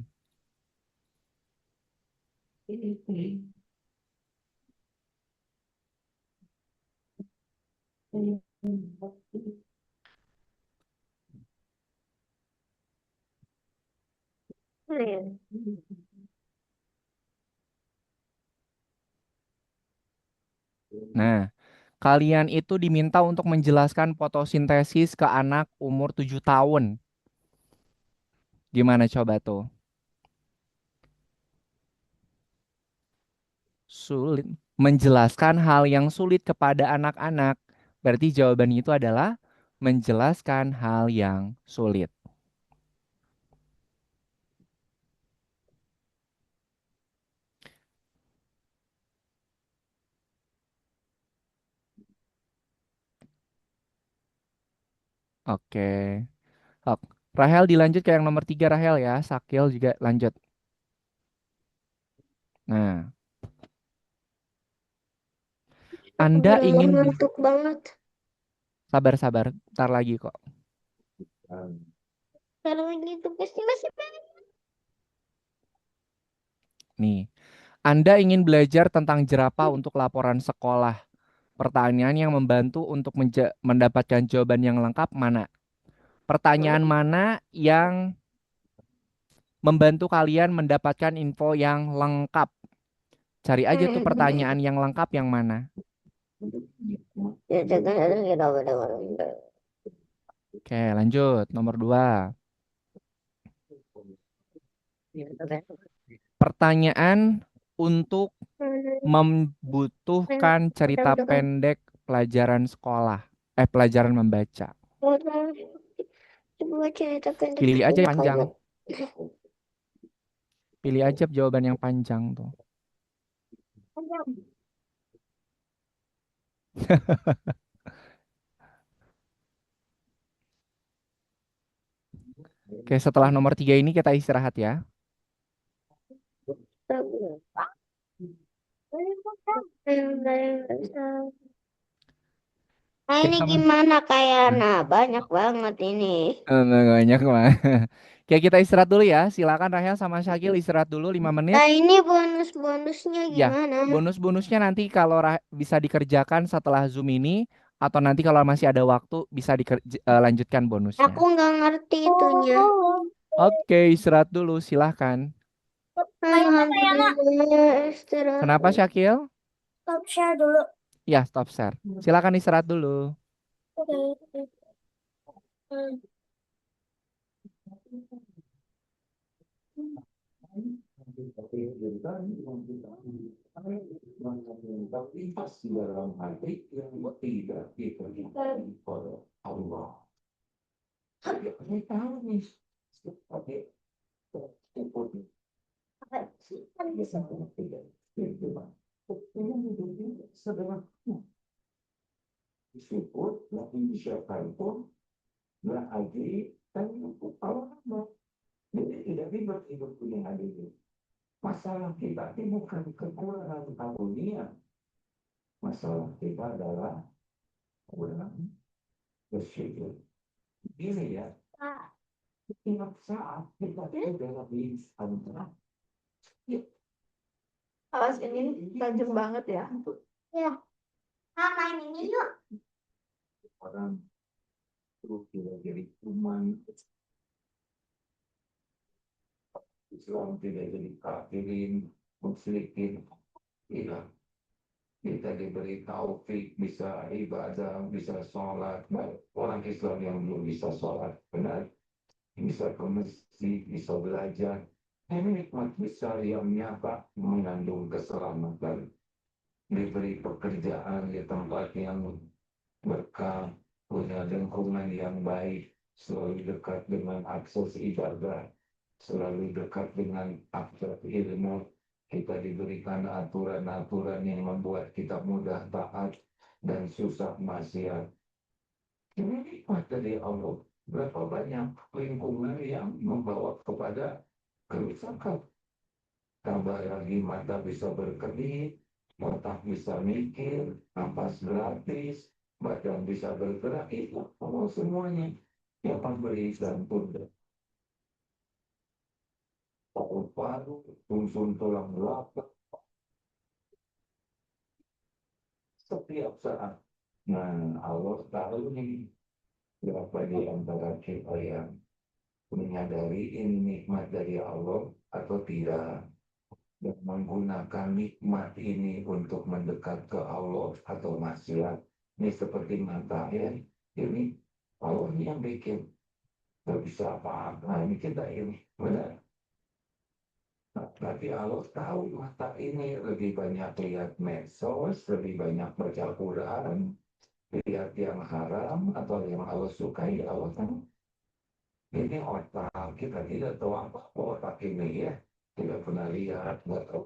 Nah, kalian itu diminta untuk menjelaskan fotosintesis ke anak umur 7 tahun. Gimana coba tuh? Sulit. Menjelaskan hal yang sulit kepada anak-anak. Berarti jawabannya itu adalah menjelaskan hal yang sulit. Oke. Ok. Rahel dilanjut ke yang nomor 3 Rahel ya. Sakil juga lanjut. Nah, Anda Udah ingin ngantuk banget. sabar-sabar, ntar lagi kok. Karena lagi tugasnya masih banyak. Nih, Anda ingin belajar tentang jerapah untuk laporan sekolah. Pertanyaan yang membantu untuk mendapatkan jawaban yang lengkap mana? Pertanyaan mana yang membantu kalian mendapatkan info yang lengkap? Cari aja tuh pertanyaan yang lengkap yang mana. Oke, lanjut. Nomor 2. Pertanyaan untuk membutuhkan cerita pendek pelajaran sekolah. Pelajaran membaca. Coba cerita pendek Pilih aja yang pendek panjang. aja. Pilih aja jawaban yang panjang tuh. Oke, setelah nomor 3 ini kita istirahat ya. Nah Oke, ini teman. gimana kayak nah banyak banget ini. Banyak mah. Oke, kita istirahat dulu ya. Silakan Rahel sama Syakil istirahat dulu 5 menit. Nah ini bonus-bonusnya Ya, gimana? bonus-bonusnya nanti kalau bisa dikerjakan setelah Zoom ini atau nanti kalau masih ada waktu bisa lanjutkan bonusnya. Aku nggak ngerti itunya. Oke, istirahat dulu, silahkan. Alhamdulillah istirahat. Kenapa Syakil? stop share dulu. Ya, stop share. Silakan istirahat dulu. Oke. Hmm. tapi pasti dalam hati yang tidak diperintahkan oleh Allah. Saya tahu nih, seperti itu. Saya bisa mengerti. Sederhana. Disebut, tapi disiapkan pun, nggak haji, dan itu Allah. Jadi tidak ribet hidup dunia ini. Masalah kita ini bukan kekurangan karunia. Masalah kita adalah kurang bersyukur. Ini ya, Kak, setiap saat kita sudah lebih antara. Alas ini tajam banget ya. ya. Kak, main ini yuk. Orang terus tidak jadi kuman. Islam tidak jadi kafirin, musyrikin. Iya. Kita diberi taufik, bisa ibadah, bisa sholat. Nah, orang Islam yang belum bisa sholat, benar. Bisa ke masjid, bisa belajar. Ini nikmat besar yang nyata mengandung keselamatan. Diberi pekerjaan di tempat yang berkah, punya lingkungan yang baik, selalu dekat dengan akses ibadah, selalu dekat dengan akses ilmu. Kita diberikan aturan-aturan yang membuat kita mudah taat dan susah maksiat. Ini nikmat dari Allah. Berapa banyak lingkungan yang membawa kepada kerusakan. Tambah lagi mata bisa berkedip, otak bisa mikir, napas gratis, badan bisa bergerak, itu Allah semuanya yang memberi dan tunda. Paru-paru, sumsum tulang belakang, setiap saat. Nah, Allah tahu nih, berapa di antara kita yang menyadari ini nikmat dari Allah atau tidak, dan menggunakan nikmat ini untuk mendekat ke Allah atau maksiat. Ini seperti mata ya, ini Allah yang bikin, nggak bisa apa-apa, ini kita ini benar. Nah, tapi Allah tahu mata ini lebih banyak lihat medsos, lebih banyak baca Quran, lihat yang haram atau yang Allah sukai. Allah tahu. Ini otak, kita tidak tahu apa otak ini ya. Tidak pernah lihat, nggak tahu,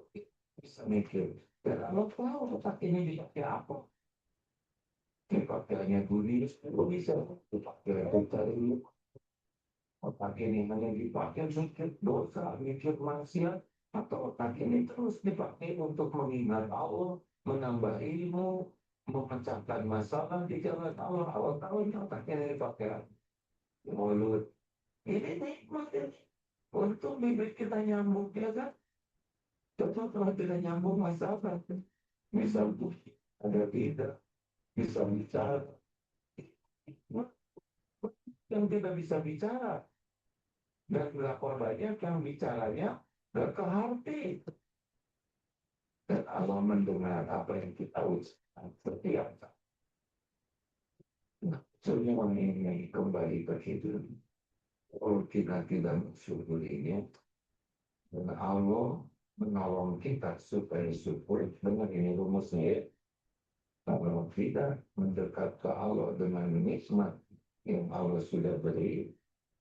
bisa mikir. Dan Allah tahu otak ini dipakai apa. Dipakainya gunis, bisa dipakai cari. Otak ini hanya dipakai mikir dosa, mikir maksiat, atau otak ini terus dipakai untuk mengingat Allah, menambah ilmu, memecahkan masalah di jalan Allah. Allah tahu ini otak ini dipakai mulut. Ini nikmat ini. Untuk bibir kita nyambung, ya kan? Coba kalau tidak nyambung masalah. Misal ada tidak, bisa bicara. Yang tidak bisa bicara. Dan berapa banyak yang bicaranya ke hati. Dan Allah mendengar apa yang kita ucapkan setiap saat. Nah, semua ini kembali ke situ. Kalau kita tidak bersyukur ini, dan Allah menolong kita supaya syukur. Dengan ini rumusnya ya. Kalau kita mendekat ke Allah dengan nikmat yang Allah sudah beri,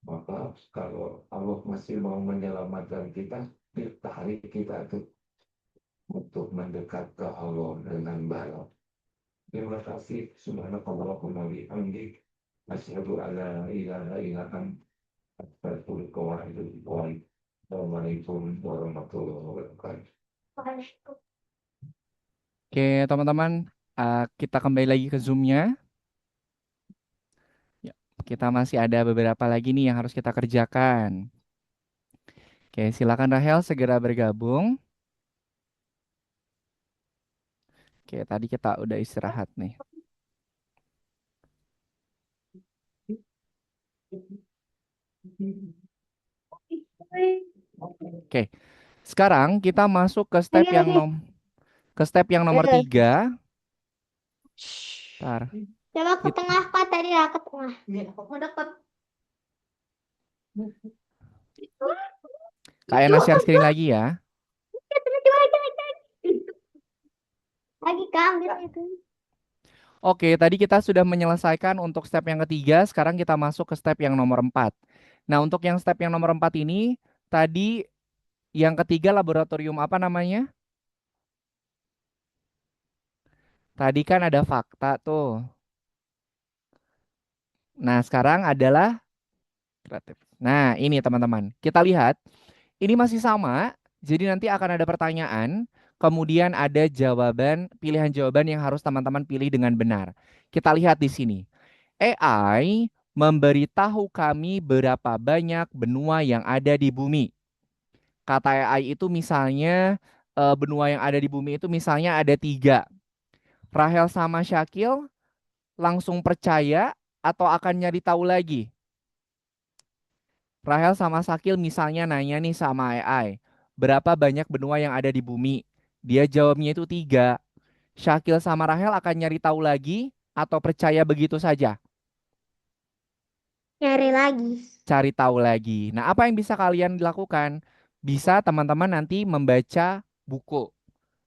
maka kalau Allah masih mau menyelamatkan kita, ditarik kita untuk mendekat ke Allah dengan baik. Terima kasih. Subhanakallahumma wa bihamdik, asyhadu an la ilaha illa anta, astaghfiruka wa atubu ilaik. Assalamualaikum warahmatullahi wabarakatuh. Oke, teman-teman, kita kembali lagi ke Zoom-nya. Ya, kita masih ada beberapa lagi nih yang harus kita kerjakan. Oke, silakan Rahel segera bergabung. Oke, tadi kita udah istirahat nih. Oke, sekarang kita masuk ke step yang nomor 3. Ntar. Coba ke tengah, Kak, tadi lah ke tengah. Aku dapat. Kak Ena share screen lagi ya. Lagi Kak, ambil itu. Oke, tadi kita sudah menyelesaikan untuk step yang ketiga, sekarang kita masuk ke step yang nomor 4. Nah, untuk yang step yang nomor 4 ini, tadi yang ketiga laboratorium apa namanya? Tadi kan ada fakta tuh. Nah, sekarang adalah kreatif. Nah, ini teman-teman. Kita lihat, ini masih sama. Jadi nanti akan ada pertanyaan, kemudian ada jawaban, pilihan jawaban yang harus teman-teman pilih dengan benar. Kita lihat di sini. AI memberitahu kami berapa banyak benua yang ada di bumi. Kata AI itu misalnya benua yang ada di bumi itu misalnya ada 3. Rahel sama Syakil langsung percaya atau akan nyari tahu lagi? Rahel sama Syakil misalnya nanya nih sama AI, berapa banyak benua yang ada di bumi? Dia jawabnya itu 3. Syakil sama Rahel akan nyari tahu lagi atau percaya begitu saja? Nyari lagi. Cari tahu lagi. Nah, apa yang bisa kalian lakukan? Bisa teman-teman nanti membaca buku.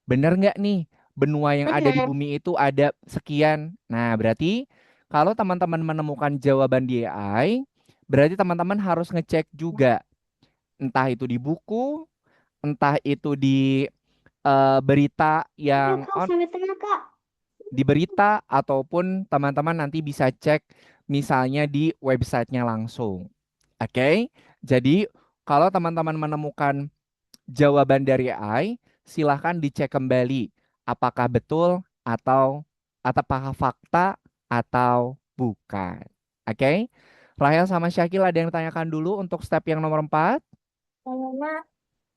Bener nggak nih, benua yang ada di Bener. bumi itu ada sekian. Nah, berarti kalau teman-teman menemukan jawaban di AI, berarti teman-teman harus ngecek juga. Entah itu di buku, entah itu di berita Udah yang Kak, sampai tengah Kak. di berita ataupun teman-teman nanti bisa cek misalnya di websitenya langsung. Oke, jadi kalau teman-teman menemukan jawaban dari AI, silahkan dicek kembali apakah betul atau apakah fakta atau bukan. Oke, Rahel sama Syakil ada yang tanyakan dulu untuk step yang nomor 4. Kayaknya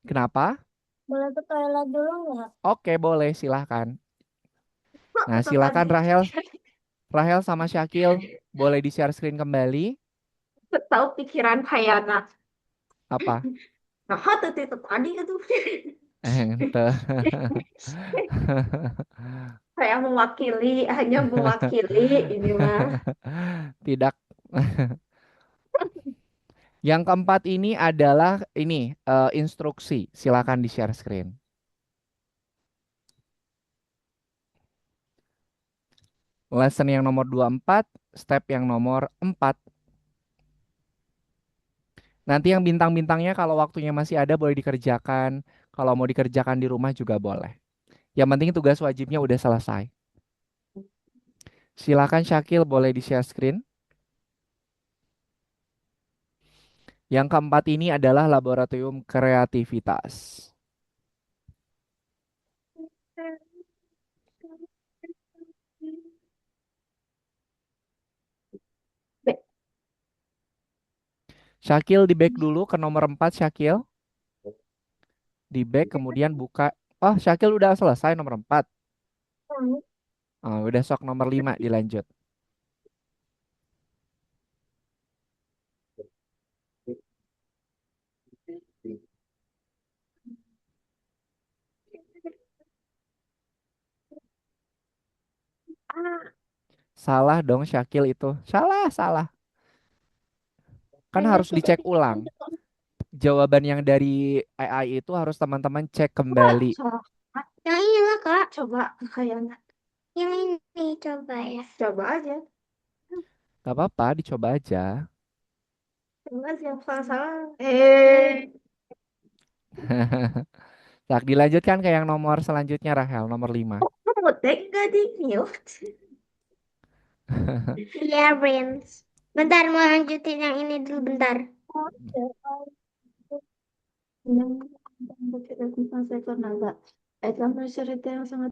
Kenapa? boleh ke toilet dulu nggak? Oke, boleh, silahkan. Kok Nah, tetap silahkan ada. Rahel sama Syakil boleh di-share screen kembali. Tahu pikiran Hayana. Apa? Nah, itu tadi itu. Ente. Saya mewakili, hanya mewakili ini mah. Tidak. Yang keempat ini adalah ini instruksi. Silakan di-share screen. Lesson yang nomor 24, step yang nomor 4. Nanti yang bintang-bintangnya kalau waktunya masih ada boleh dikerjakan. Kalau mau dikerjakan di rumah juga boleh. Yang penting tugas wajibnya udah selesai. Silakan Syakil boleh di-share screen. Yang keempat ini adalah laboratorium kreativitas. Syakil di back dulu ke nomor 4 Syakil. Di back kemudian buka. Oh, Syakil udah selesai nomor 4. Oh, udah sok nomor 5 dilanjut. Salah dong Syakil itu. Salah, salah. Kan harus dicek ulang. Jawaban yang dari AI itu harus teman-teman cek Wah, kembali. salah. Yang inilah Kak. Coba Hayana. Yang ini coba ya. Coba aja. Gak apa-apa, dicoba aja. Coba aja yang salah-salah. Tak dilanjutkan ke yang nomor selanjutnya Rahel, nomor 5. Kamu teh nggak di mute? Iya, Prince. Bentar, mau lanjutin yang ini dulu bentar. Yang bercerita tentang seekor naga. Adalah cerita yang sangat.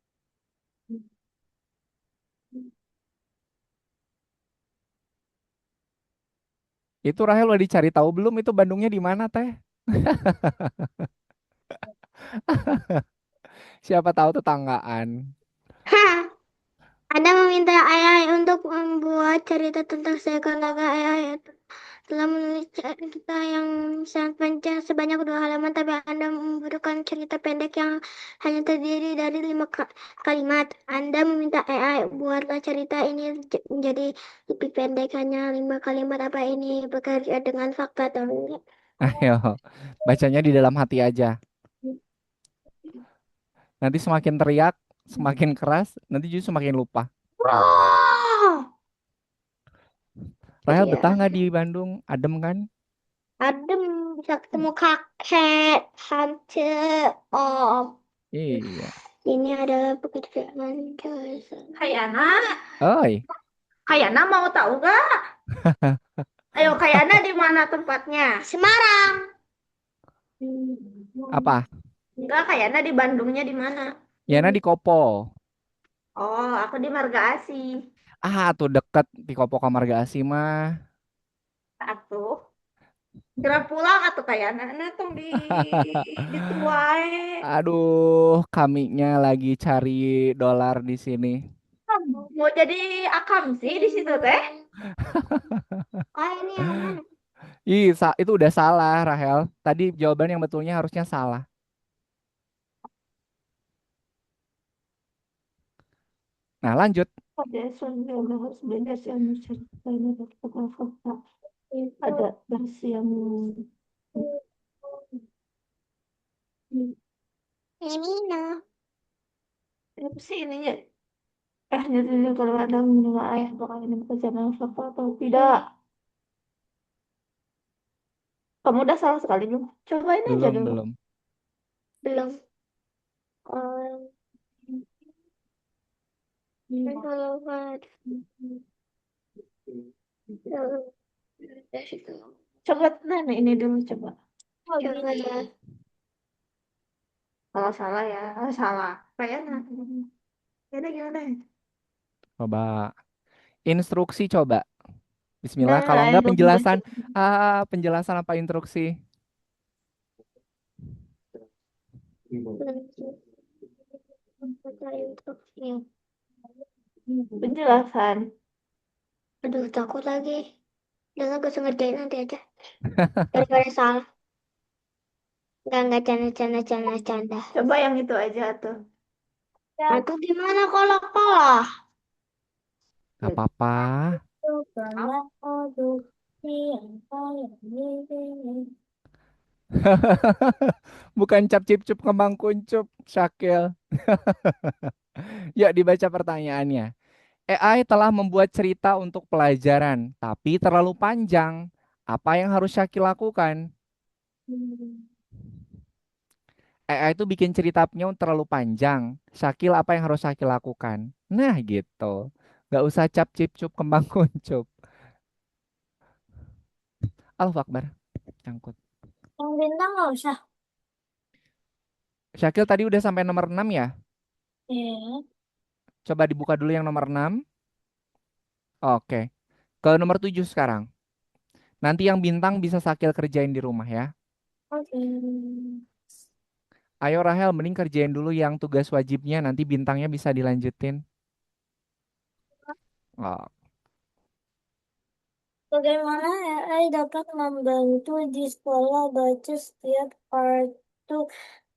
Itu Rahel udah dicari tahu belum itu Bandungnya di mana teh? Siapa tahu tetanggaan. Hah, Anda meminta AI untuk membuat cerita tentang seekor naga. AI telah menulis cerita yang sangat panjang sebanyak 2 halaman, tapi Anda membutuhkan cerita pendek yang hanya terdiri dari 5 kalimat. Anda meminta AI buatlah cerita ini menjadi lebih pendek, hanya 5 kalimat. Apa ini bekerja dengan fakta atau enggak? Ayo, bacanya di dalam hati aja. Nanti semakin teriak, Semakin keras, nanti justru semakin lupa. Oh, Rahel betah iya. nggak di Bandung? Adem kan? Adem, bisa ketemu kakek, tante, om. Iya. Ini adalah pekerjaan jasa. Kayana, Oi, Kayana mau tahu gak? Ayo, Kayana di mana tempatnya? Semarang. apa? Enggak, Kayana di Bandungnya di mana? Yana di Kopo. Oh, aku di Marga Asih. Ah, tuh deket di Kopo Kamarga Asih mah. Atuh. Kira pulang atau Kayana, nah tong di tuae. Aduh, kaminya lagi cari dolar di sini. Mau jadi akam sih di situ teh. Oh, ini yang mana? Ih, itu udah salah, Rahel. Tadi jawaban yang betulnya harusnya salah. Nah, lanjut. Pada suami harus bebas yang menceritakan fakta. Ada versi yang Ini nah. apa sih ininya? Jadi kalau ada mendengar ayah bakal ini pekerjaan fakta atau tidak. Kamu udah salah sekali belum? Cobain aja Belum, dulu. belum. Belum. Kalau Coba nah ini dulu coba. coba ya. Kalau salah ya, salah. Kayak nah. Ini gimana? Coba. Instruksi coba. Bismillah. Kalau Nah, enggak belum baca. penjelasan. Ah, penjelasan apa instruksi? Baca instruksinya. Penjelasan. Aduh, takut lagi. Jangan gue ngerjain nanti aja. Daripada salah. Enggak, canda. Coba yang itu aja tuh. Itu gimana kalau kalah? Gak apa-apa. Bukan cap cip cup kembang kuncup, Syakil. Ya, dibaca pertanyaannya. AI telah membuat cerita untuk pelajaran, tapi terlalu panjang. Apa yang harus Syakil lakukan? AI itu bikin ceritanya terlalu panjang. Syakil apa yang harus Syakil lakukan? Nah gitu. Gak usah cap cip cup kembang kuncup. Allahu Akbar. Cangkut. Yang bintang nggak usah. Syakil tadi udah sampai nomor 6 ya? Iya. Coba dibuka dulu yang nomor 6. Oke. Ke nomor 7 sekarang. Nanti yang bintang bisa Syakil kerjain di rumah ya. Oke. Ayo Rahel, mending kerjain dulu yang tugas wajibnya. Nanti bintangnya bisa dilanjutin. Oh, Bagaimana AI dapat membantu di sekolah baca setiap kartu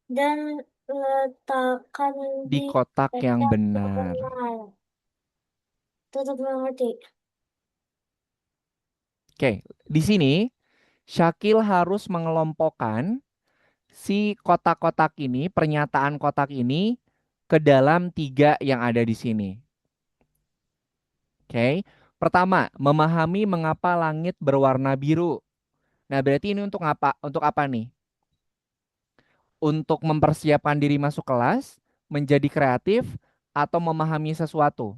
dan letakkan di di kotak yang kotak yang benar. benar? Tetap mengerti. Oke, di sini Syakil harus mengelompokkan si kotak-kotak ini, pernyataan kotak ini ke dalam tiga yang ada di sini. Oke, pertama, memahami mengapa langit berwarna biru. Nah, berarti ini untuk apa? Untuk apa nih? Untuk mempersiapkan diri masuk kelas, menjadi kreatif, atau memahami sesuatu.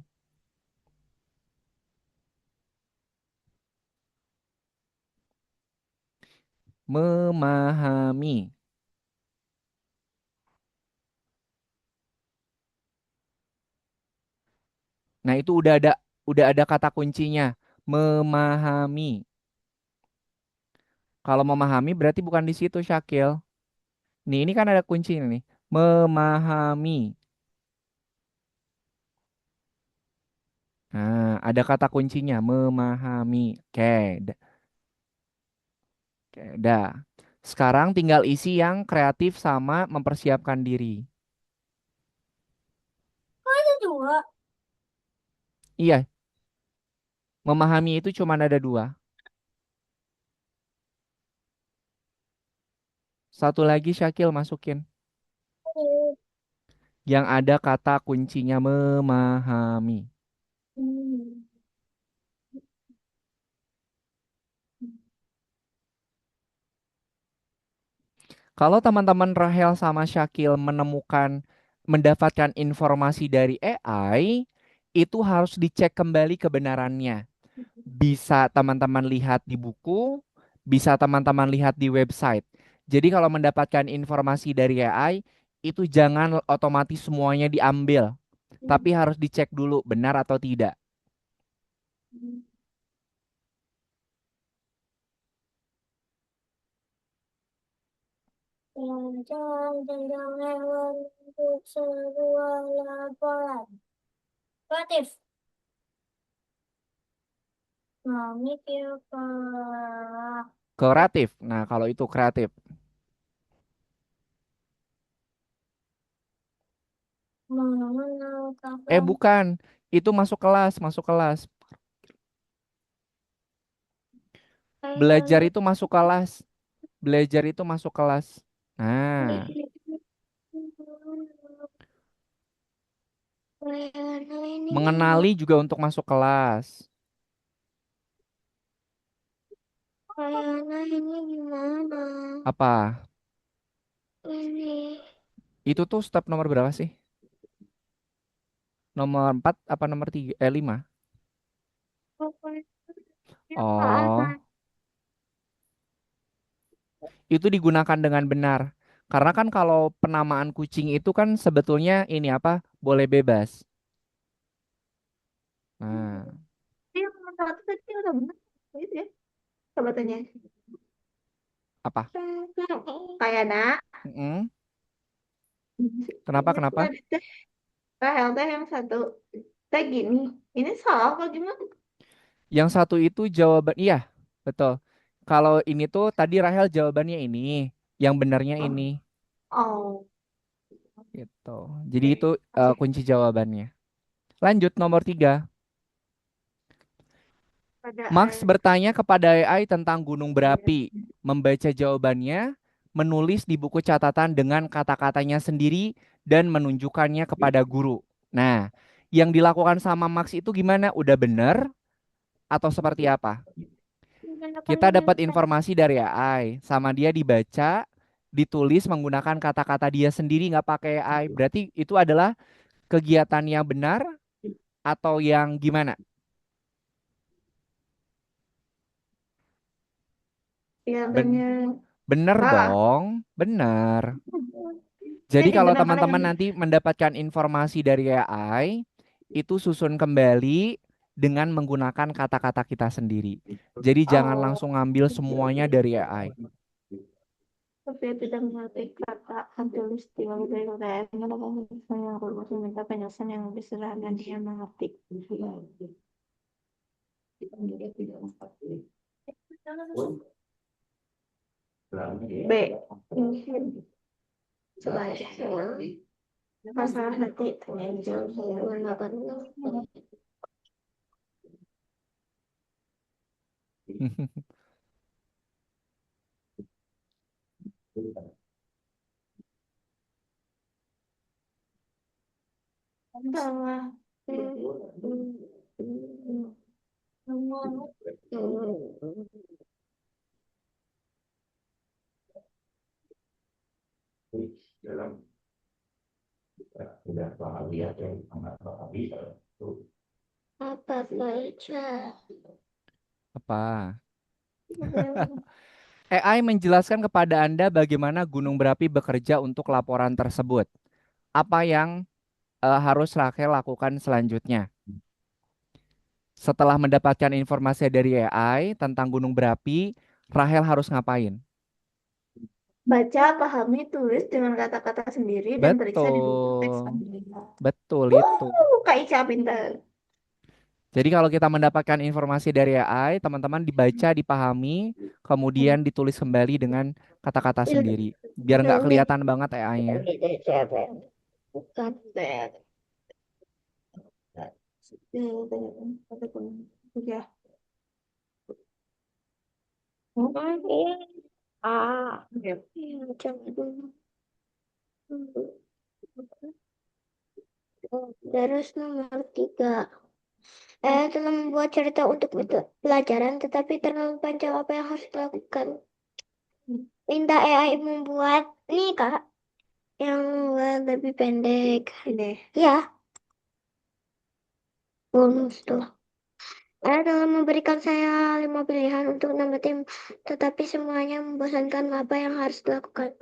Memahami. Nah, itu udah ada kata kuncinya. Memahami. Kalau memahami berarti bukan di situ, Syakil. Nih, ini kan ada kunci nih. Memahami. Nah, ada kata kuncinya, memahami. Oke, oke, dah. Sekarang tinggal isi yang kreatif sama mempersiapkan diri. Ada dua. Iya, memahami itu cuma ada dua. Satu lagi Syakil masukin. Yang ada kata kuncinya memahami. Hmm. Kalau teman-teman Rahel sama Syakil mendapatkan informasi dari AI, itu harus dicek kembali kebenarannya. Bisa teman-teman lihat di buku, bisa teman-teman lihat di website. Jadi kalau mendapatkan informasi dari AI, itu jangan otomatis semuanya diambil, tapi harus dicek dulu benar atau tidak. Rancang tentang hewan untuk sebuah laporan. Kreatif. Memikir pola. Kreatif. Nah, kalau itu kreatif. Mengenal kakak. Bukan. Itu masuk kelas, masuk kelas. Belajar itu masuk kelas. Belajar itu masuk kelas. Nah, Ini mengenali juga untuk masuk kelas. Ayana ini gimana? Apa? Ini Itu tuh step nomor berapa sih? Nomor 4 apa nomor 3? 5. pokoknya Oh, itu digunakan dengan benar. Karena kan kalau penamaan kucing itu kan sebetulnya ini apa? Boleh bebas. Nah, Yang nomor satu tadi udah benar. Itu ya. Coba tanya. apa? Kayak nak. Mm-mm. Kenapa, kenapa? Rahel teh yang satu. Teh gini. Ini salah apa gimana? Yang satu itu jawaban, iya, betul. Kalau ini tuh tadi Rahel jawabannya ini, yang benarnya ini, Oh. gitu. Jadi itu Oke. kunci jawabannya. Lanjut nomor 3. Pada Max air. bertanya kepada AI tentang gunung berapi, membaca jawabannya, menulis di buku catatan dengan kata-katanya sendiri, dan menunjukkannya kepada guru. Nah, yang dilakukan sama Max itu gimana? Udah bener atau seperti apa? Kita dapat informasi dari AI, sama dia dibaca, ditulis menggunakan kata-kata dia sendiri, nggak pakai AI. Berarti itu adalah kegiatan yang benar atau yang gimana? Ya Ben benar. bener Salah. dong, bener. Jadi Yang kalau digunakan dengan teman-teman nanti mendapatkan informasi dari AI, itu susun kembali dengan menggunakan kata-kata kita sendiri. Jadi jangan oh, langsung ngambil semuanya dari AI. tapi tidak mengerti kata tulis di bawah dari KTM melakukan penyelesaian yang rumus meminta penyelesaian yang lebih sederhana dan dia mengerti. B. Coba ya. Masalah hati tanya jauh menggunakan salah. Dalam tidak pahami atau nggak pahami itu apa baca? Apa? AI menjelaskan kepada Anda bagaimana gunung berapi bekerja untuk laporan tersebut. Apa yang harus Rachel lakukan selanjutnya? Setelah mendapatkan informasi dari AI tentang gunung berapi, Rachel harus ngapain? Baca, pahami, tulis dengan kata-kata sendiri dan periksa di buku teks Betul, panduannya. betul itu. Kak Ica pintar. Jadi kalau kita mendapatkan informasi dari AI, teman-teman dibaca, dipahami, kemudian ditulis kembali dengan kata-kata sendiri. Biar nggak kelihatan banget AI-nya. Bukan. Ya. Ah, Ya. jangan dulu. Terus nomor 3. Telah membuat cerita untuk pelajaran, tetapi terlalu panjang, apa yang harus dilakukan? Minta AI membuat nih Kak, yang lebih pendek. Ini. Ya, bonus tuh. Telah memberikan saya 5 pilihan untuk nama tim, tetapi semuanya membosankan, apa yang harus dilakukan?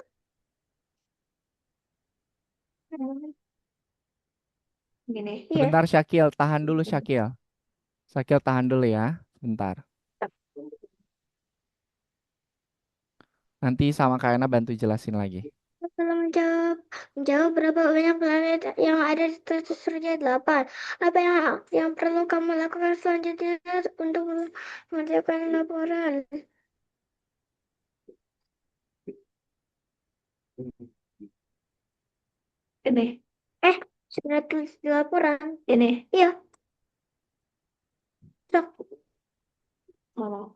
Gini. Iya. Sebentar Syakil, tahan dulu Syakil. Syakil tahan dulu ya, sebentar. Nanti sama Kak Ena bantu jelasin lagi. Telah menjawab berapa banyak planet yang ada di tata surya 8. Apa yang perlu kamu lakukan selanjutnya untuk mengerjakan laporan? Ini. Sudah tulis di laporan. Ini. Iya. Sok. Oh.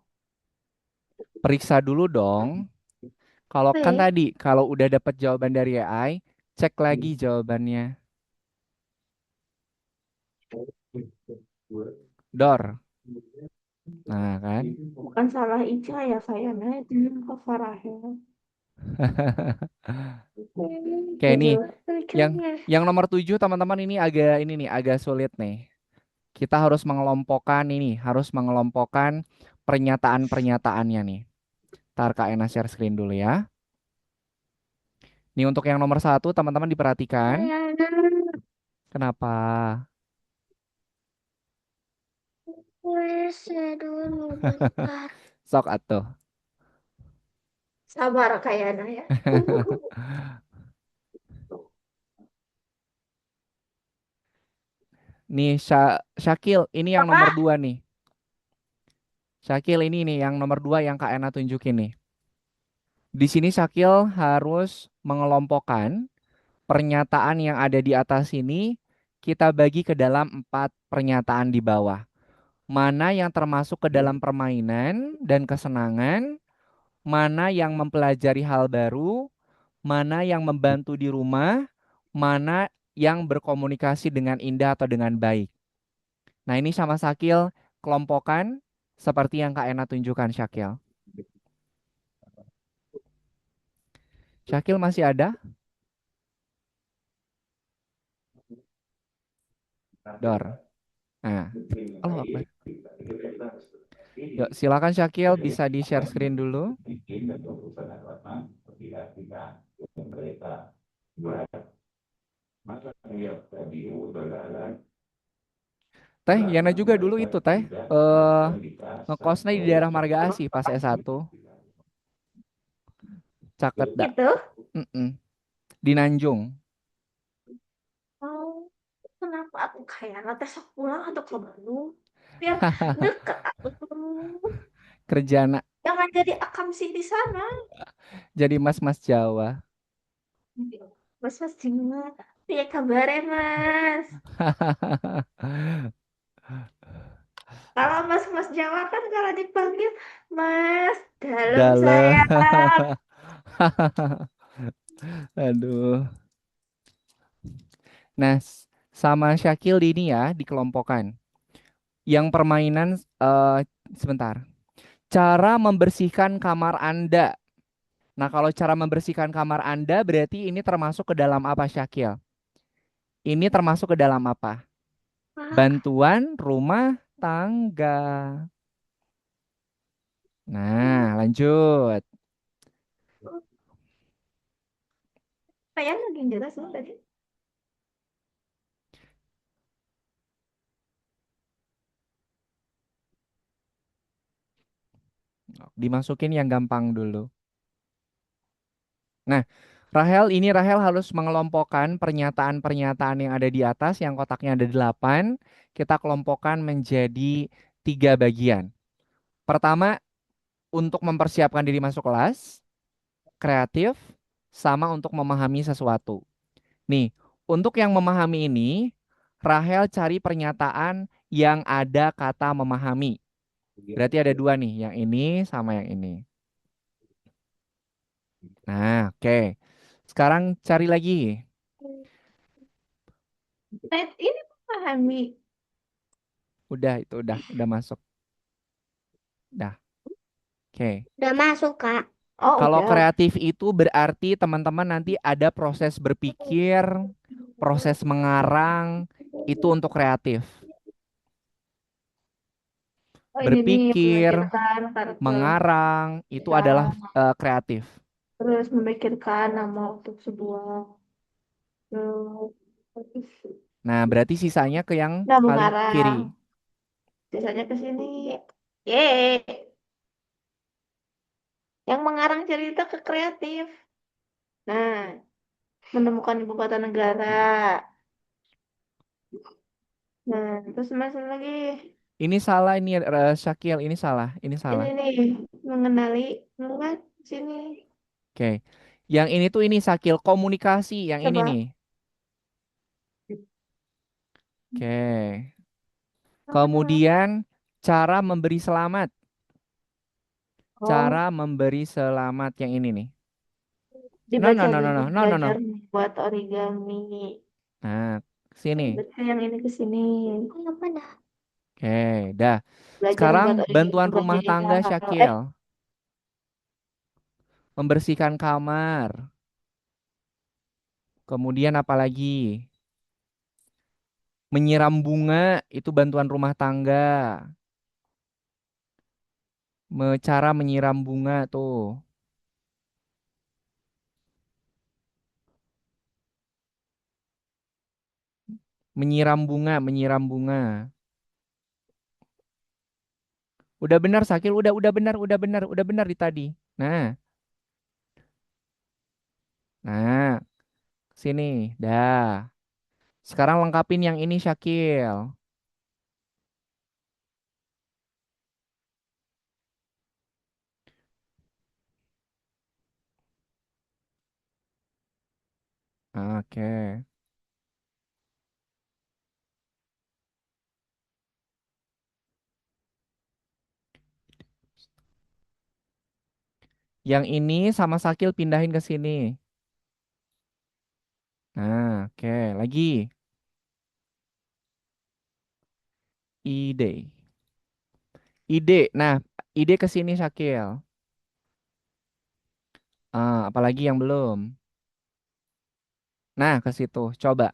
Periksa dulu dong. Kalau kan Oke. tadi, kalau udah dapat jawaban dari AI, cek lagi jawabannya. Dor. Nah kan. Bukan salah Ica ya sayangnya itu Kak Rahel. Kayak ini, yang Lucunya. yang nomor 7 teman-teman ini agak sulit nih. Kita harus mengelompokkan pernyataan-pernyataannya nih. Ntar Kak Ena share screen dulu ya. Nih untuk yang nomor 1 teman-teman diperhatikan. Kenapa? Wes, dulu bentar. Sok atuh. Sabar kayaknya ya. Nih Syakil, ini yang nomor Apa? 2 nih. Syakil ini nih yang nomor 2 yang Kak Ena tunjukin nih. Di sini Syakil harus mengelompokkan pernyataan yang ada di atas ini kita bagi ke dalam 4 pernyataan di bawah. Mana yang termasuk ke dalam permainan dan kesenangan, mana yang mempelajari hal baru, mana yang membantu di rumah, mana yang berkomunikasi dengan indah atau dengan baik. Nah, ini sama Syakil kelompokan seperti yang Kak Ena tunjukkan Syakil. Syakil masih ada? Dor. Nah, Allah Akbar. Yuk, silakan Syakil bisa di-share screen dulu. Teh, Yana juga dulu itu Teh. Ngekosnya di daerah Marga Asih pas S1. Caket dak. Gitu. Di Nanjung. Oh, kenapa aku kayak sok pulang atau ke Bandung? Biar deket aku tuh. Kerja nak Jangan jadi akamsi di sana. jadi mas-mas Jawa. Mas Cina. Ya kabar Mas. Kalau Mas Jawa kan kalau dipanggil Mas dalam Dalam. saya. Aduh. Nah, sama Syakil ini ya dikelompokkan. Yang permainan sebentar. Cara membersihkan kamar Anda. Nah, kalau cara membersihkan kamar Anda berarti ini termasuk ke dalam apa, Syakil? Ini termasuk ke dalam apa? Bantuan rumah tangga. Nah, lanjut. Kayaknya lagi jelas loh tadi. Dimasukin yang gampang dulu. Nah, Rahel harus mengelompokkan pernyataan-pernyataan yang ada di atas, yang kotaknya ada 8. Kita kelompokkan menjadi 3 bagian. Pertama, untuk mempersiapkan diri masuk kelas, kreatif, sama untuk memahami sesuatu. Nih, untuk yang memahami ini, Rahel cari pernyataan yang ada kata memahami. Berarti ada 2 nih, yang ini sama yang ini. Nah, oke. Sekarang cari lagi. Nah, ini memahami. Udah itu udah masuk. Dah. Oke. Udah masuk, Kak. Oh, Kalau udah. kreatif itu berarti teman-teman nanti ada proses berpikir, proses mengarang, itu untuk kreatif. Oh, ini nih Berpikir, memikirkan karakter mengarang, itu kita, adalah kreatif. terus memikirkan nama untuk sebuah Nah, berarti sisanya ke yang nah paling kiri. mengarang. Biasanya ke sini. Yeay. Yang mengarang cerita ke kreatif. Nah, menemukan ibu kota negara. Nah, terus masuk lagi. Ini salah ini Syakil, ini salah, ini Ini salah. nih, mengenali lingkungan sini. Oke. Yang ini tuh ini Syakil komunikasi yang ini Coba. nih. Oke. Kemudian cara memberi selamat. Oh, Cara memberi selamat yang ini nih. No, no, dibaca no, no, dulu, no, no, no, belajar no. membuat origami. Nah, sini. Baca yang ini ke sini. Apa dah? Oke, dah. Belajar Sekarang membuat origami bantuan bukan rumah jadi tangga hal. Syakil. Membersihkan kamar. Kemudian apa lagi? Menyiram bunga itu bantuan rumah tangga. Cara menyiram bunga tuh. Menyiram bunga, menyiram bunga. Udah benar Sakil, udah benar, udah benar di tadi. Nah, nah, sini, dah. Sekarang lengkapin yang ini Syakil. Oke. Yang ini sama Sakil pindahin ke sini. Nah, oke, lagi. Ide. Ide. Nah, ide ke sini Syakil. Apalagi yang belum. Nah, ke situ. Coba.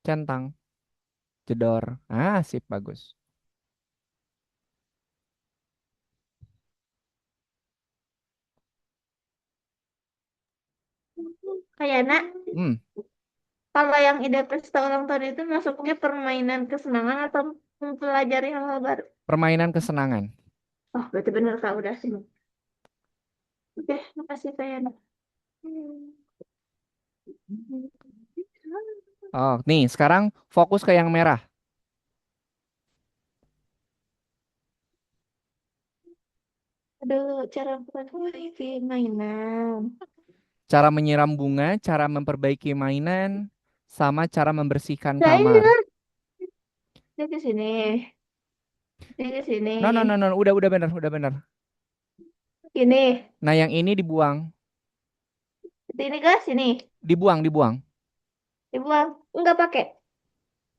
Centang. Jedor. Sip, bagus. Kayaknya Hmm, kalau yang ide pesta ulang tahun itu masuknya permainan kesenangan atau mempelajari hal-hal baru. permainan kesenangan. Oh, berarti benar Kak, udah sih. Oke, makasih Kayana. Oh, nih, sekarang fokus ke yang merah. Aduh, cara memperbaiki mainan. Cara menyiram bunga, cara memperbaiki mainan, sama cara membersihkan kamar. Saya ini ke sini, ini ke sini, No, no, no, no, udah benar, udah benar. ini, Nah, yang ini dibuang. ini ke sini, Dibuang, dibuang. dibuang, enggak pakai.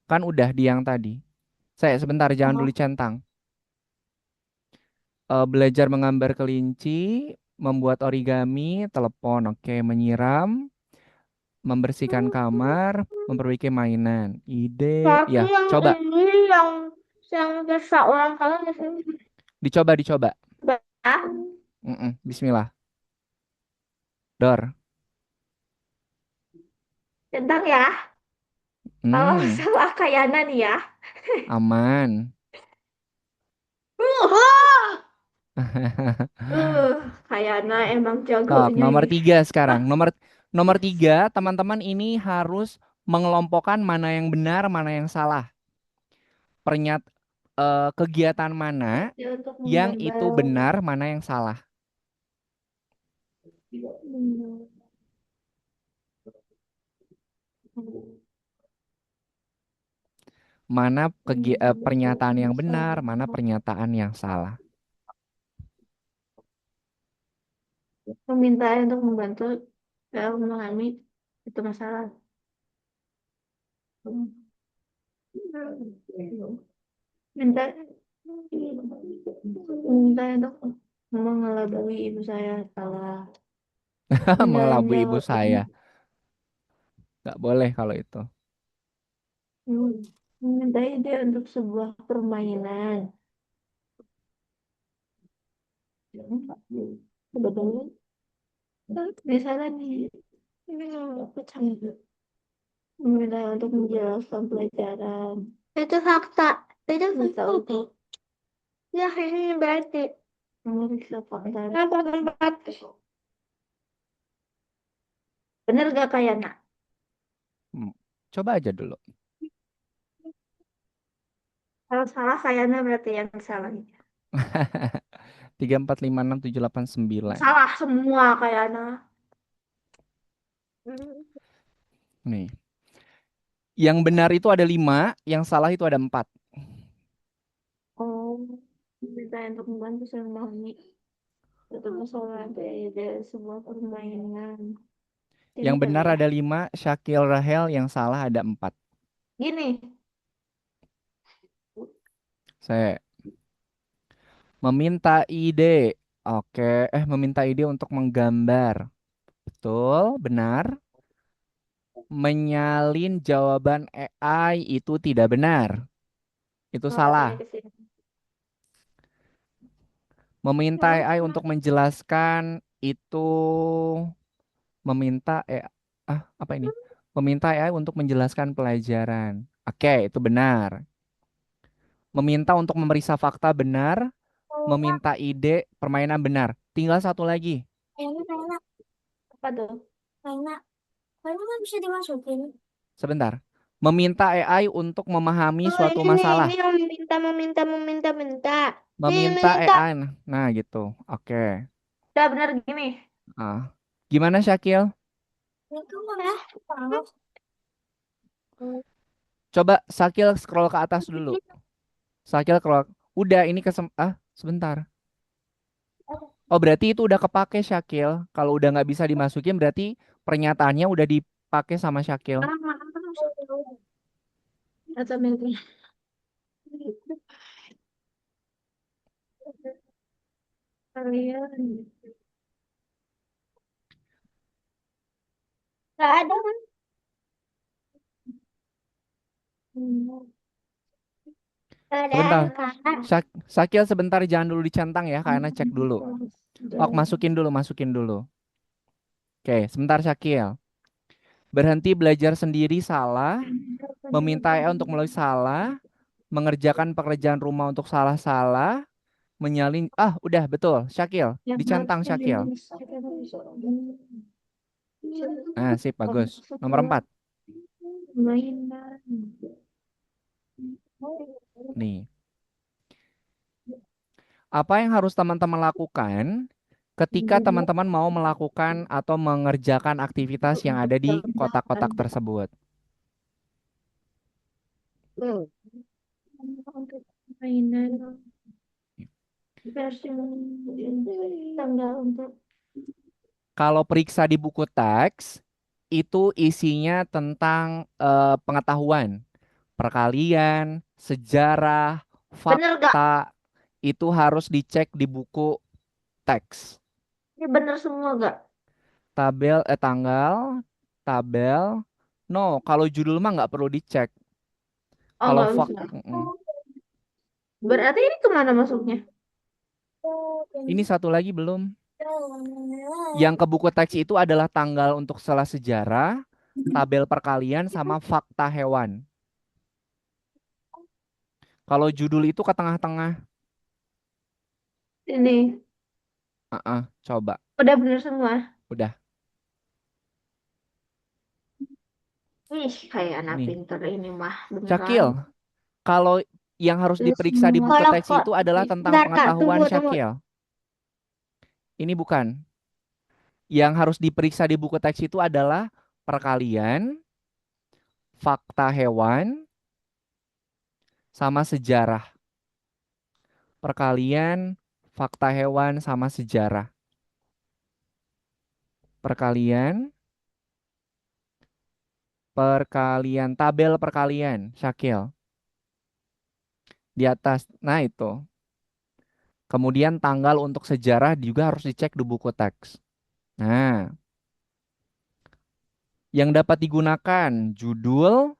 Kan udah di yang tadi. Saya sebentar, jangan dulu Oh, centang. Belajar menggambar kelinci, membuat origami, telepon, oke, menyiram, membersihkan kamar, memperbaiki mainan. Ide, tapi ya, yang coba, ini yang biasa ulang tahun di sini. dicoba. Ah, Bismillah. Dor. tentang ya, kalau Hmm, masalah Kayana nih ya. aman. Kayana emang Tok, jagonya nomor ini. 3 Ah, sekarang. Nomor 3, teman-teman ini harus mengelompokkan mana yang benar, mana yang salah. Kegiatan mana ya untuk yang itu menggambar. benar, mana yang salah. Hmm. Mana pernyataan yang benar, mana Salah. pernyataan yang salah. Permintaan untuk membantu dalam memahami itu masalah. Minta minta untuk mengelabui ibu saya salah. Anda Mengelabui ibu menjawab saya. Nggak boleh kalau itu. meminta ide untuk sebuah permainan. Sebetulnya di sana ini percaya meminta untuk menjelaskan pelajaran. Itu fakta. Itu Minta fakta. untuk Ya, ini berarti. memeriksa fakta. Kenapa tempat? Bener gak kayak nak? Hmm, Coba aja dulu. Kalau salah kayaknya berarti yang salah. 3, 4, 5, 6, 7, 8, 9. Salah semua kayaknya. Nih. Yang benar itu ada 5, yang salah itu ada 4. Oh, minta untuk membantu saya memahami satu persoalan dari sebuah permainan. Yang Ini kali benar ya. ada 5, Syakil Rahel, yang salah ada 4. Gini, Saya meminta ide. Oke, meminta ide untuk menggambar. Betul, benar. Menyalin jawaban AI itu tidak benar. Itu katanya salah. ke sini. Meminta AI untuk menjelaskan itu meminta apa ini? Meminta AI untuk menjelaskan pelajaran. Oke, itu benar. Meminta untuk memeriksa fakta benar. Meminta ide permainan benar. Tinggal satu lagi. Enak. Apa tuh? Enak. Enak kan bisa dimasukin. Sebentar. Meminta AI untuk memahami Oh, suatu ini masalah. yang minta. Nih, Meminta minta. AI. Nah, gitu. Oke. Udah bener gini. Ah. Gimana Syakil? Itu mana? Coba Syakil scroll ke atas dulu. Syakil scroll. Udah, ini sebentar. Oh, berarti itu udah kepake Syakil. Kalau udah nggak bisa dimasukin, berarti pernyataannya udah dipakai sama Syakil. Atau mimpi. Kalian. Gak ada kan? Gak ada Sebentar. angka. Syakil sebentar jangan dulu dicentang ya, karena cek dulu. Oh, masukin dulu. Oke, sebentar Syakil. Berhenti belajar sendiri salah, meminta AI untuk melalui salah, mengerjakan pekerjaan rumah untuk salah-salah, menyalin udah betul Syakil, Yang dicentang harusnya Syakil. Nah, sip bagus. Nomor 4. mainan. Nih, apa yang harus teman-teman lakukan ketika teman-teman mau melakukan atau mengerjakan aktivitas yang ada di kotak-kotak tersebut? Untuk mainan versi tanggal untuk Kalau periksa di buku teks, itu isinya tentang pengetahuan, perkalian, sejarah, bener gak? fakta, itu harus dicek di buku teks. Ini bener semua gak? Tanggal, tabel. No, kalau judul mah nggak perlu dicek. Oh Kalau nggak usah. Berarti ini kemana masuknya? ini satu lagi belum. Yang ke buku teks itu adalah tanggal untuk setelah sejarah, tabel perkalian, sama fakta hewan. Kalau judul itu ke tengah-tengah. Ini Coba. udah bener semua. Udah. Ih, kayak anak Nih. pinter ini mah beneran. Syakil, kalau yang harus Bener diperiksa di buku semua. Kalau teks kok, itu adalah tentang bentar Kak, pengetahuan tunggu. Syakil. Ini bukan. Yang harus diperiksa di buku teks itu adalah perkalian, fakta hewan, sama sejarah. Perkalian, fakta hewan, sama sejarah. Perkalian, perkalian, tabel perkalian, Syakil. Di atas. Nah, itu. Kemudian tanggal untuk sejarah juga harus dicek di buku teks. Nah, yang dapat digunakan judul,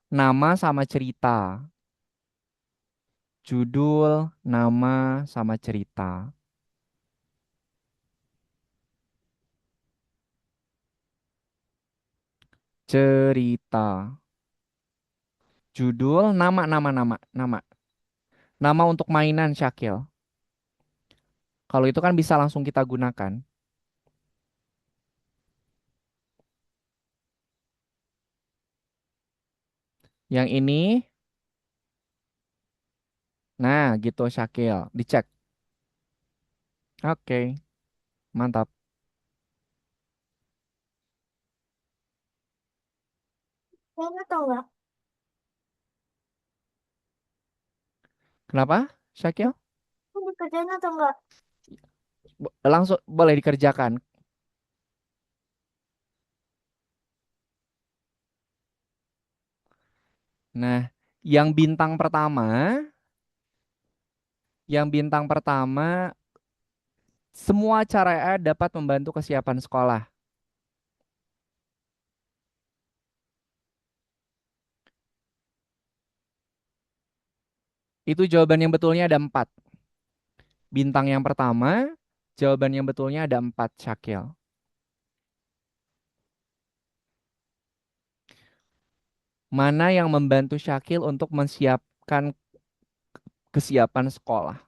nama sama cerita. Judul, nama sama cerita. Cerita. Judul, nama. Nama untuk mainan, Syakil. Kalau itu kan bisa langsung kita gunakan. Yang ini, nah gitu Syakil. Dicek. Oke, mantap. Kayaknya tau nggak? Kenapa, Syakil? Aku dikerjain atau enggak? Langsung boleh dikerjakan. Nah, yang bintang pertama, semua cara dapat membantu kesiapan sekolah. Itu jawaban yang betulnya ada 4. Bintang yang pertama, jawaban yang betulnya ada 4, Syakil. Mana yang membantu Syakil untuk menyiapkan kesiapan sekolah?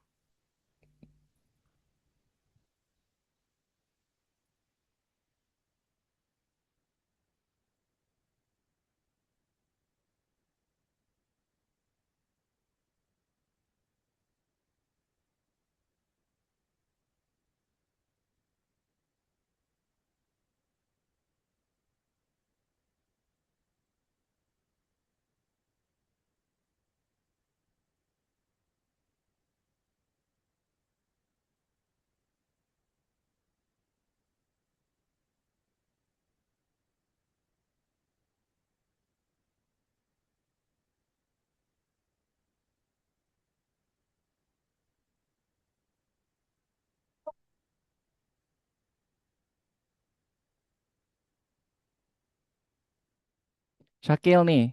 Syakil nih,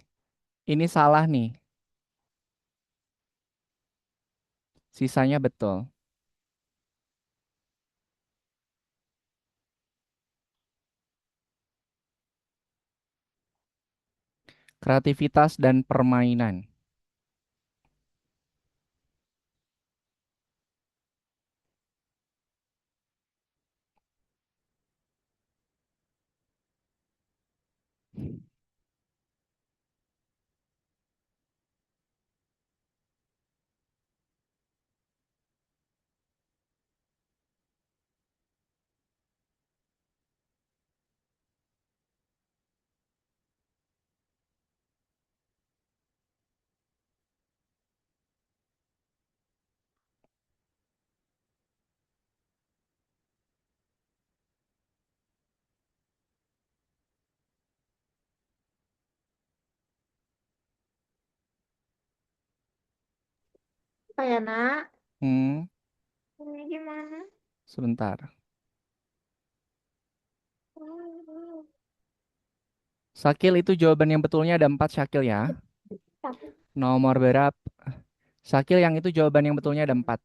ini salah nih. Sisanya betul. Kreativitas dan permainan. Kayak nak, Hmm, ini gimana? sebentar. Syakil itu jawaban yang betulnya ada 4, Syakil ya. Nomor berapa? Syakil yang itu jawaban yang betulnya ada 4.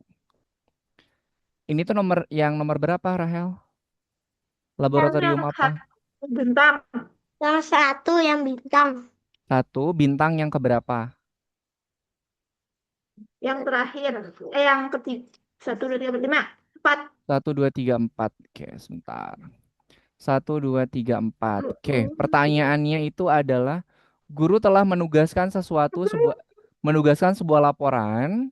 Ini tuh nomor berapa, Rahel? Laboratorium apa? Bentang. Yang satu yang bintang. 1, bintang yang keberapa? Yang terakhir. Yang ketiga. 1, 2, 3, 4, 5. 4. 1, 2, 3, 4. Oke, sebentar. 1, 2, 3, 4. Oke, pertanyaannya itu adalah guru telah menugaskan sebuah laporan.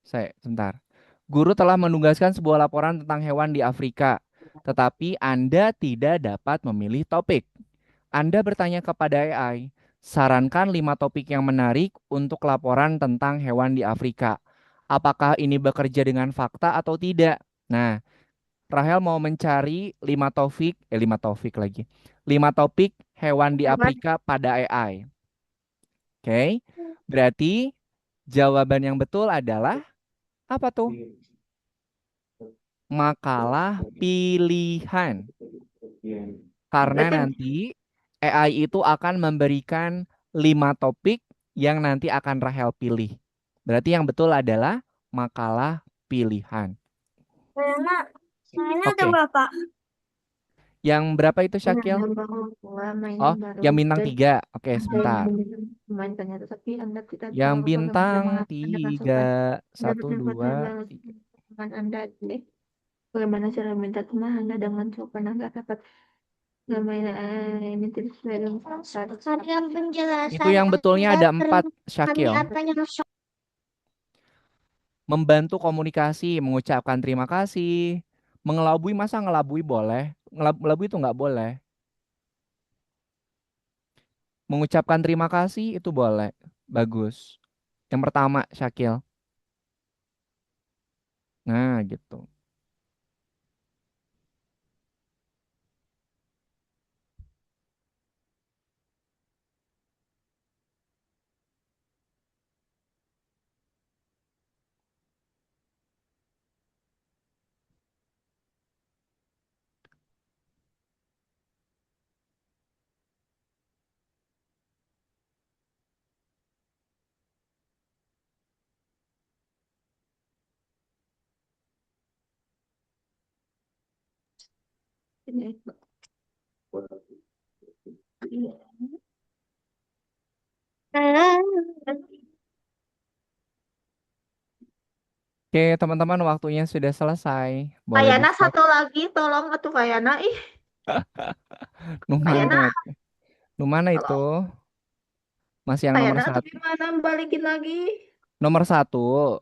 Sebentar. Guru telah menugaskan sebuah laporan tentang hewan di Afrika, tetapi Anda tidak dapat memilih topik. Anda bertanya kepada AI, sarankan 5 topik yang menarik untuk laporan tentang hewan di Afrika. Apakah ini bekerja dengan fakta atau tidak? Nah, Rahel mau mencari 5 topik lagi. 5 topik hewan di Apa? Afrika pada AI. Oke. Berarti jawaban yang betul adalah apa tuh? Makalah pilihan. Karena Berarti nanti AI itu akan memberikan 5 topik yang nanti akan Rahel pilih. Berarti yang betul adalah makalah pilihan. Kayaknya ada Oke. berapa? Yang berapa itu ini Syakil? ada baru dua mainnya Oh, baru yang bintang dan 3. Oke, ada sebentar. yang memainkannya tapi Anda tidak Yang tahu bintang bagaimana Anda 3. masukkan. Anda 1, benar-benar 2, balas 3. teman Anda deh. Bagaimana cara minta teman Anda dengan jawaban Anda dapat bermain ini tidak sesuai dengan syarat. Karena Itu penjelasan yang betulnya Anda ada 4, kami Syakil. apa yang Membantu komunikasi, mengucapkan terima kasih. Mengelabui, masa ngelabui boleh? Ngelabui itu nggak boleh. Mengucapkan terima kasih itu boleh. Bagus. Yang pertama, Syakil. Nah, gitu. Ini. Oke, teman-teman, waktunya sudah selesai. Boleh Kayana di-stop. satu lagi tolong atuh Kayana ih Numana, Kayana numana itu? tolong Masih yang nomor Kayana atau 1. gimana balikin lagi. Nomor 1,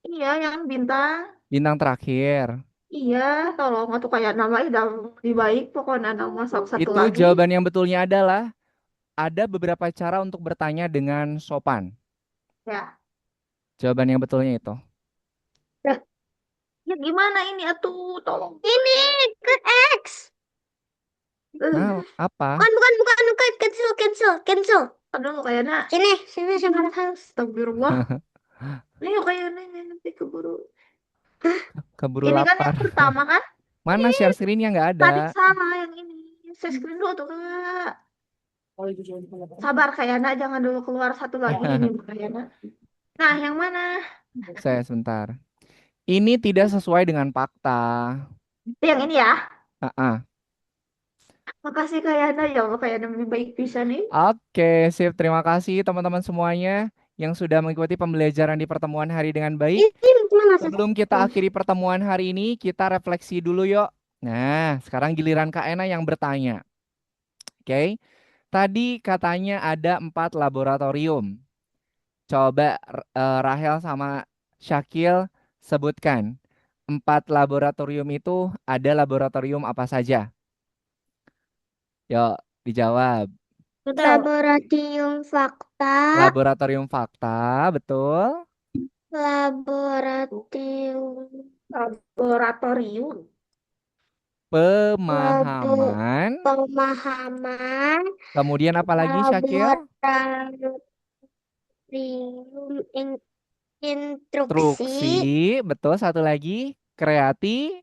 Iya yang bintang. bintang terakhir. Iya, tolong atau kayak nama udah lebih baik pokoknya nama sok satu Itu lagi. jawaban yang betulnya adalah ada beberapa cara untuk bertanya dengan sopan. Ya. Jawaban yang betulnya itu. Ya gimana ini atuh, tolong. ini ke X. Nah, apa? Bukan, cancel. Aduh kayaknya Sini sama harus. astagfirullah. Ini kayaknya nanti keburu. Keburu Ini kan lapar. yang pertama kan? Mana share screen-nya nggak ada? Tadi salah yang ini. Saya screen dulu tuh kak. Sabar kayaknya jangan dulu keluar satu lagi ini kayaknya. Nah, yang mana? Saya sebentar. Ini tidak sesuai dengan fakta. Yang ini ya. Ah, ah. Makasih kayaknya ya Allah kayaknya lebih baik bisa nih. Oke, sip. Terima kasih teman-teman semuanya yang sudah mengikuti pembelajaran di pertemuan hari dengan baik. Ini gimana sih? Sebelum kita akhiri pertemuan hari ini, kita refleksi dulu yuk. Nah, sekarang giliran Kak Ena yang bertanya. Oke, tadi katanya ada 4 laboratorium. Coba Rahel sama Syakil sebutkan. 4 laboratorium itu ada laboratorium apa saja? Yuk, dijawab. Laboratorium fakta. Laboratorium fakta, betul. Laboratorium Laboratorium. Pemahaman. pemahaman. Kemudian apa lagi, Syakil? Laboratorium instruksi. Instruksi, betul. Satu lagi, kreati,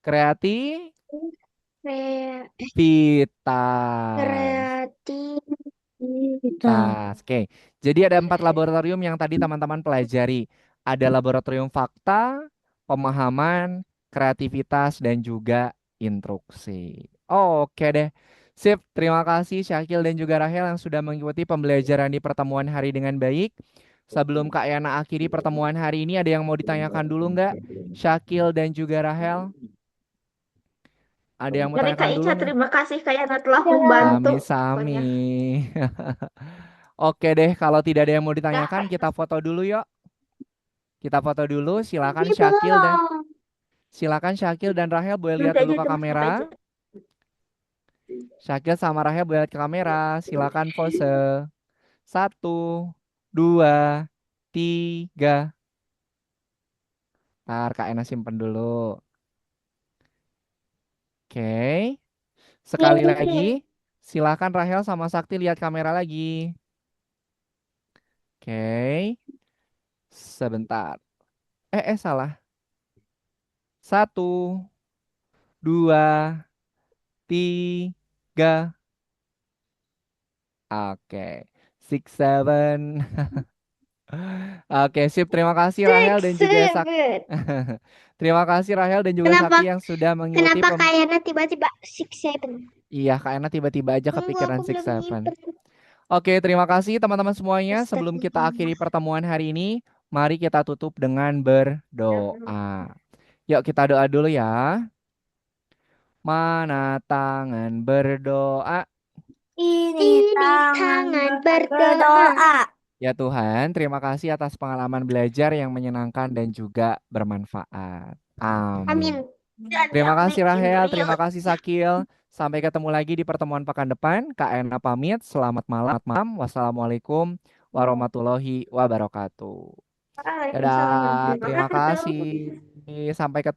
kreativitas. Kreativitas. Oke, jadi ada 4 laboratorium yang tadi teman-teman pelajari. Ada laboratorium fakta, pemahaman, kreativitas, dan juga instruksi. Oke deh. Sip, terima kasih Syakil dan juga Rahel yang sudah mengikuti pembelajaran di pertemuan hari dengan baik. Sebelum Kak Yana akhiri pertemuan hari ini, ada yang mau ditanyakan dulu nggak? Syakil dan juga Rahel? Ada yang mau Dari Kak tanyakan dulu Ica nggak? terima kasih kayaknya telah membantu. Sami-sami. Pokoknya. Oke deh, kalau tidak ada yang mau Dah, ditanyakan, Kak. kita foto dulu yuk. Kita foto dulu, silakan Ini Syakil dan belum. Rahel boleh lihat Nanti dulu aja ke cuma Kak kamera. Ica. Syakil sama Rahel boleh lihat ke kamera. Silakan pose. 1, 2, 3. Ntar Kak Ena simpen dulu. Oke. Sekali Oke. lagi, silakan Rahel sama Sakti lihat kamera lagi. Oke. Sebentar. Salah. 1, 2, 3. Oke. 6, 7. Oke, sip. Terima kasih Rahel dan juga Sakti. 6, 7. Terima kasih Rahel dan juga Kenapa Sakti yang sudah mengikuti kenapa kayaknya tiba-tiba 6, 7? Iya, Kak Ena tiba-tiba aja Tunggu, kepikiran aku Six belum Seven. nyimpen. Oke, terima kasih teman-teman semuanya. Sebelum kita Astagfirullah. akhiri pertemuan hari ini, mari kita tutup dengan berdoa. Yuk kita doa dulu ya. Mana tangan berdoa? Ini tangan berdoa. berdoa. Ya Tuhan, terima kasih atas pengalaman belajar yang menyenangkan dan juga bermanfaat. Amin. Amin. Terima kasih Rahel, terima kasih Sakil. Sampai ketemu lagi di pertemuan pekan depan. Kak Ena pamit. Selamat malam. Wassalamualaikum warahmatullahi wabarakatuh. Waalaikumsalam Dadah, warahmatullahi terima wabarakatuh. kasih. Sampai ketemu.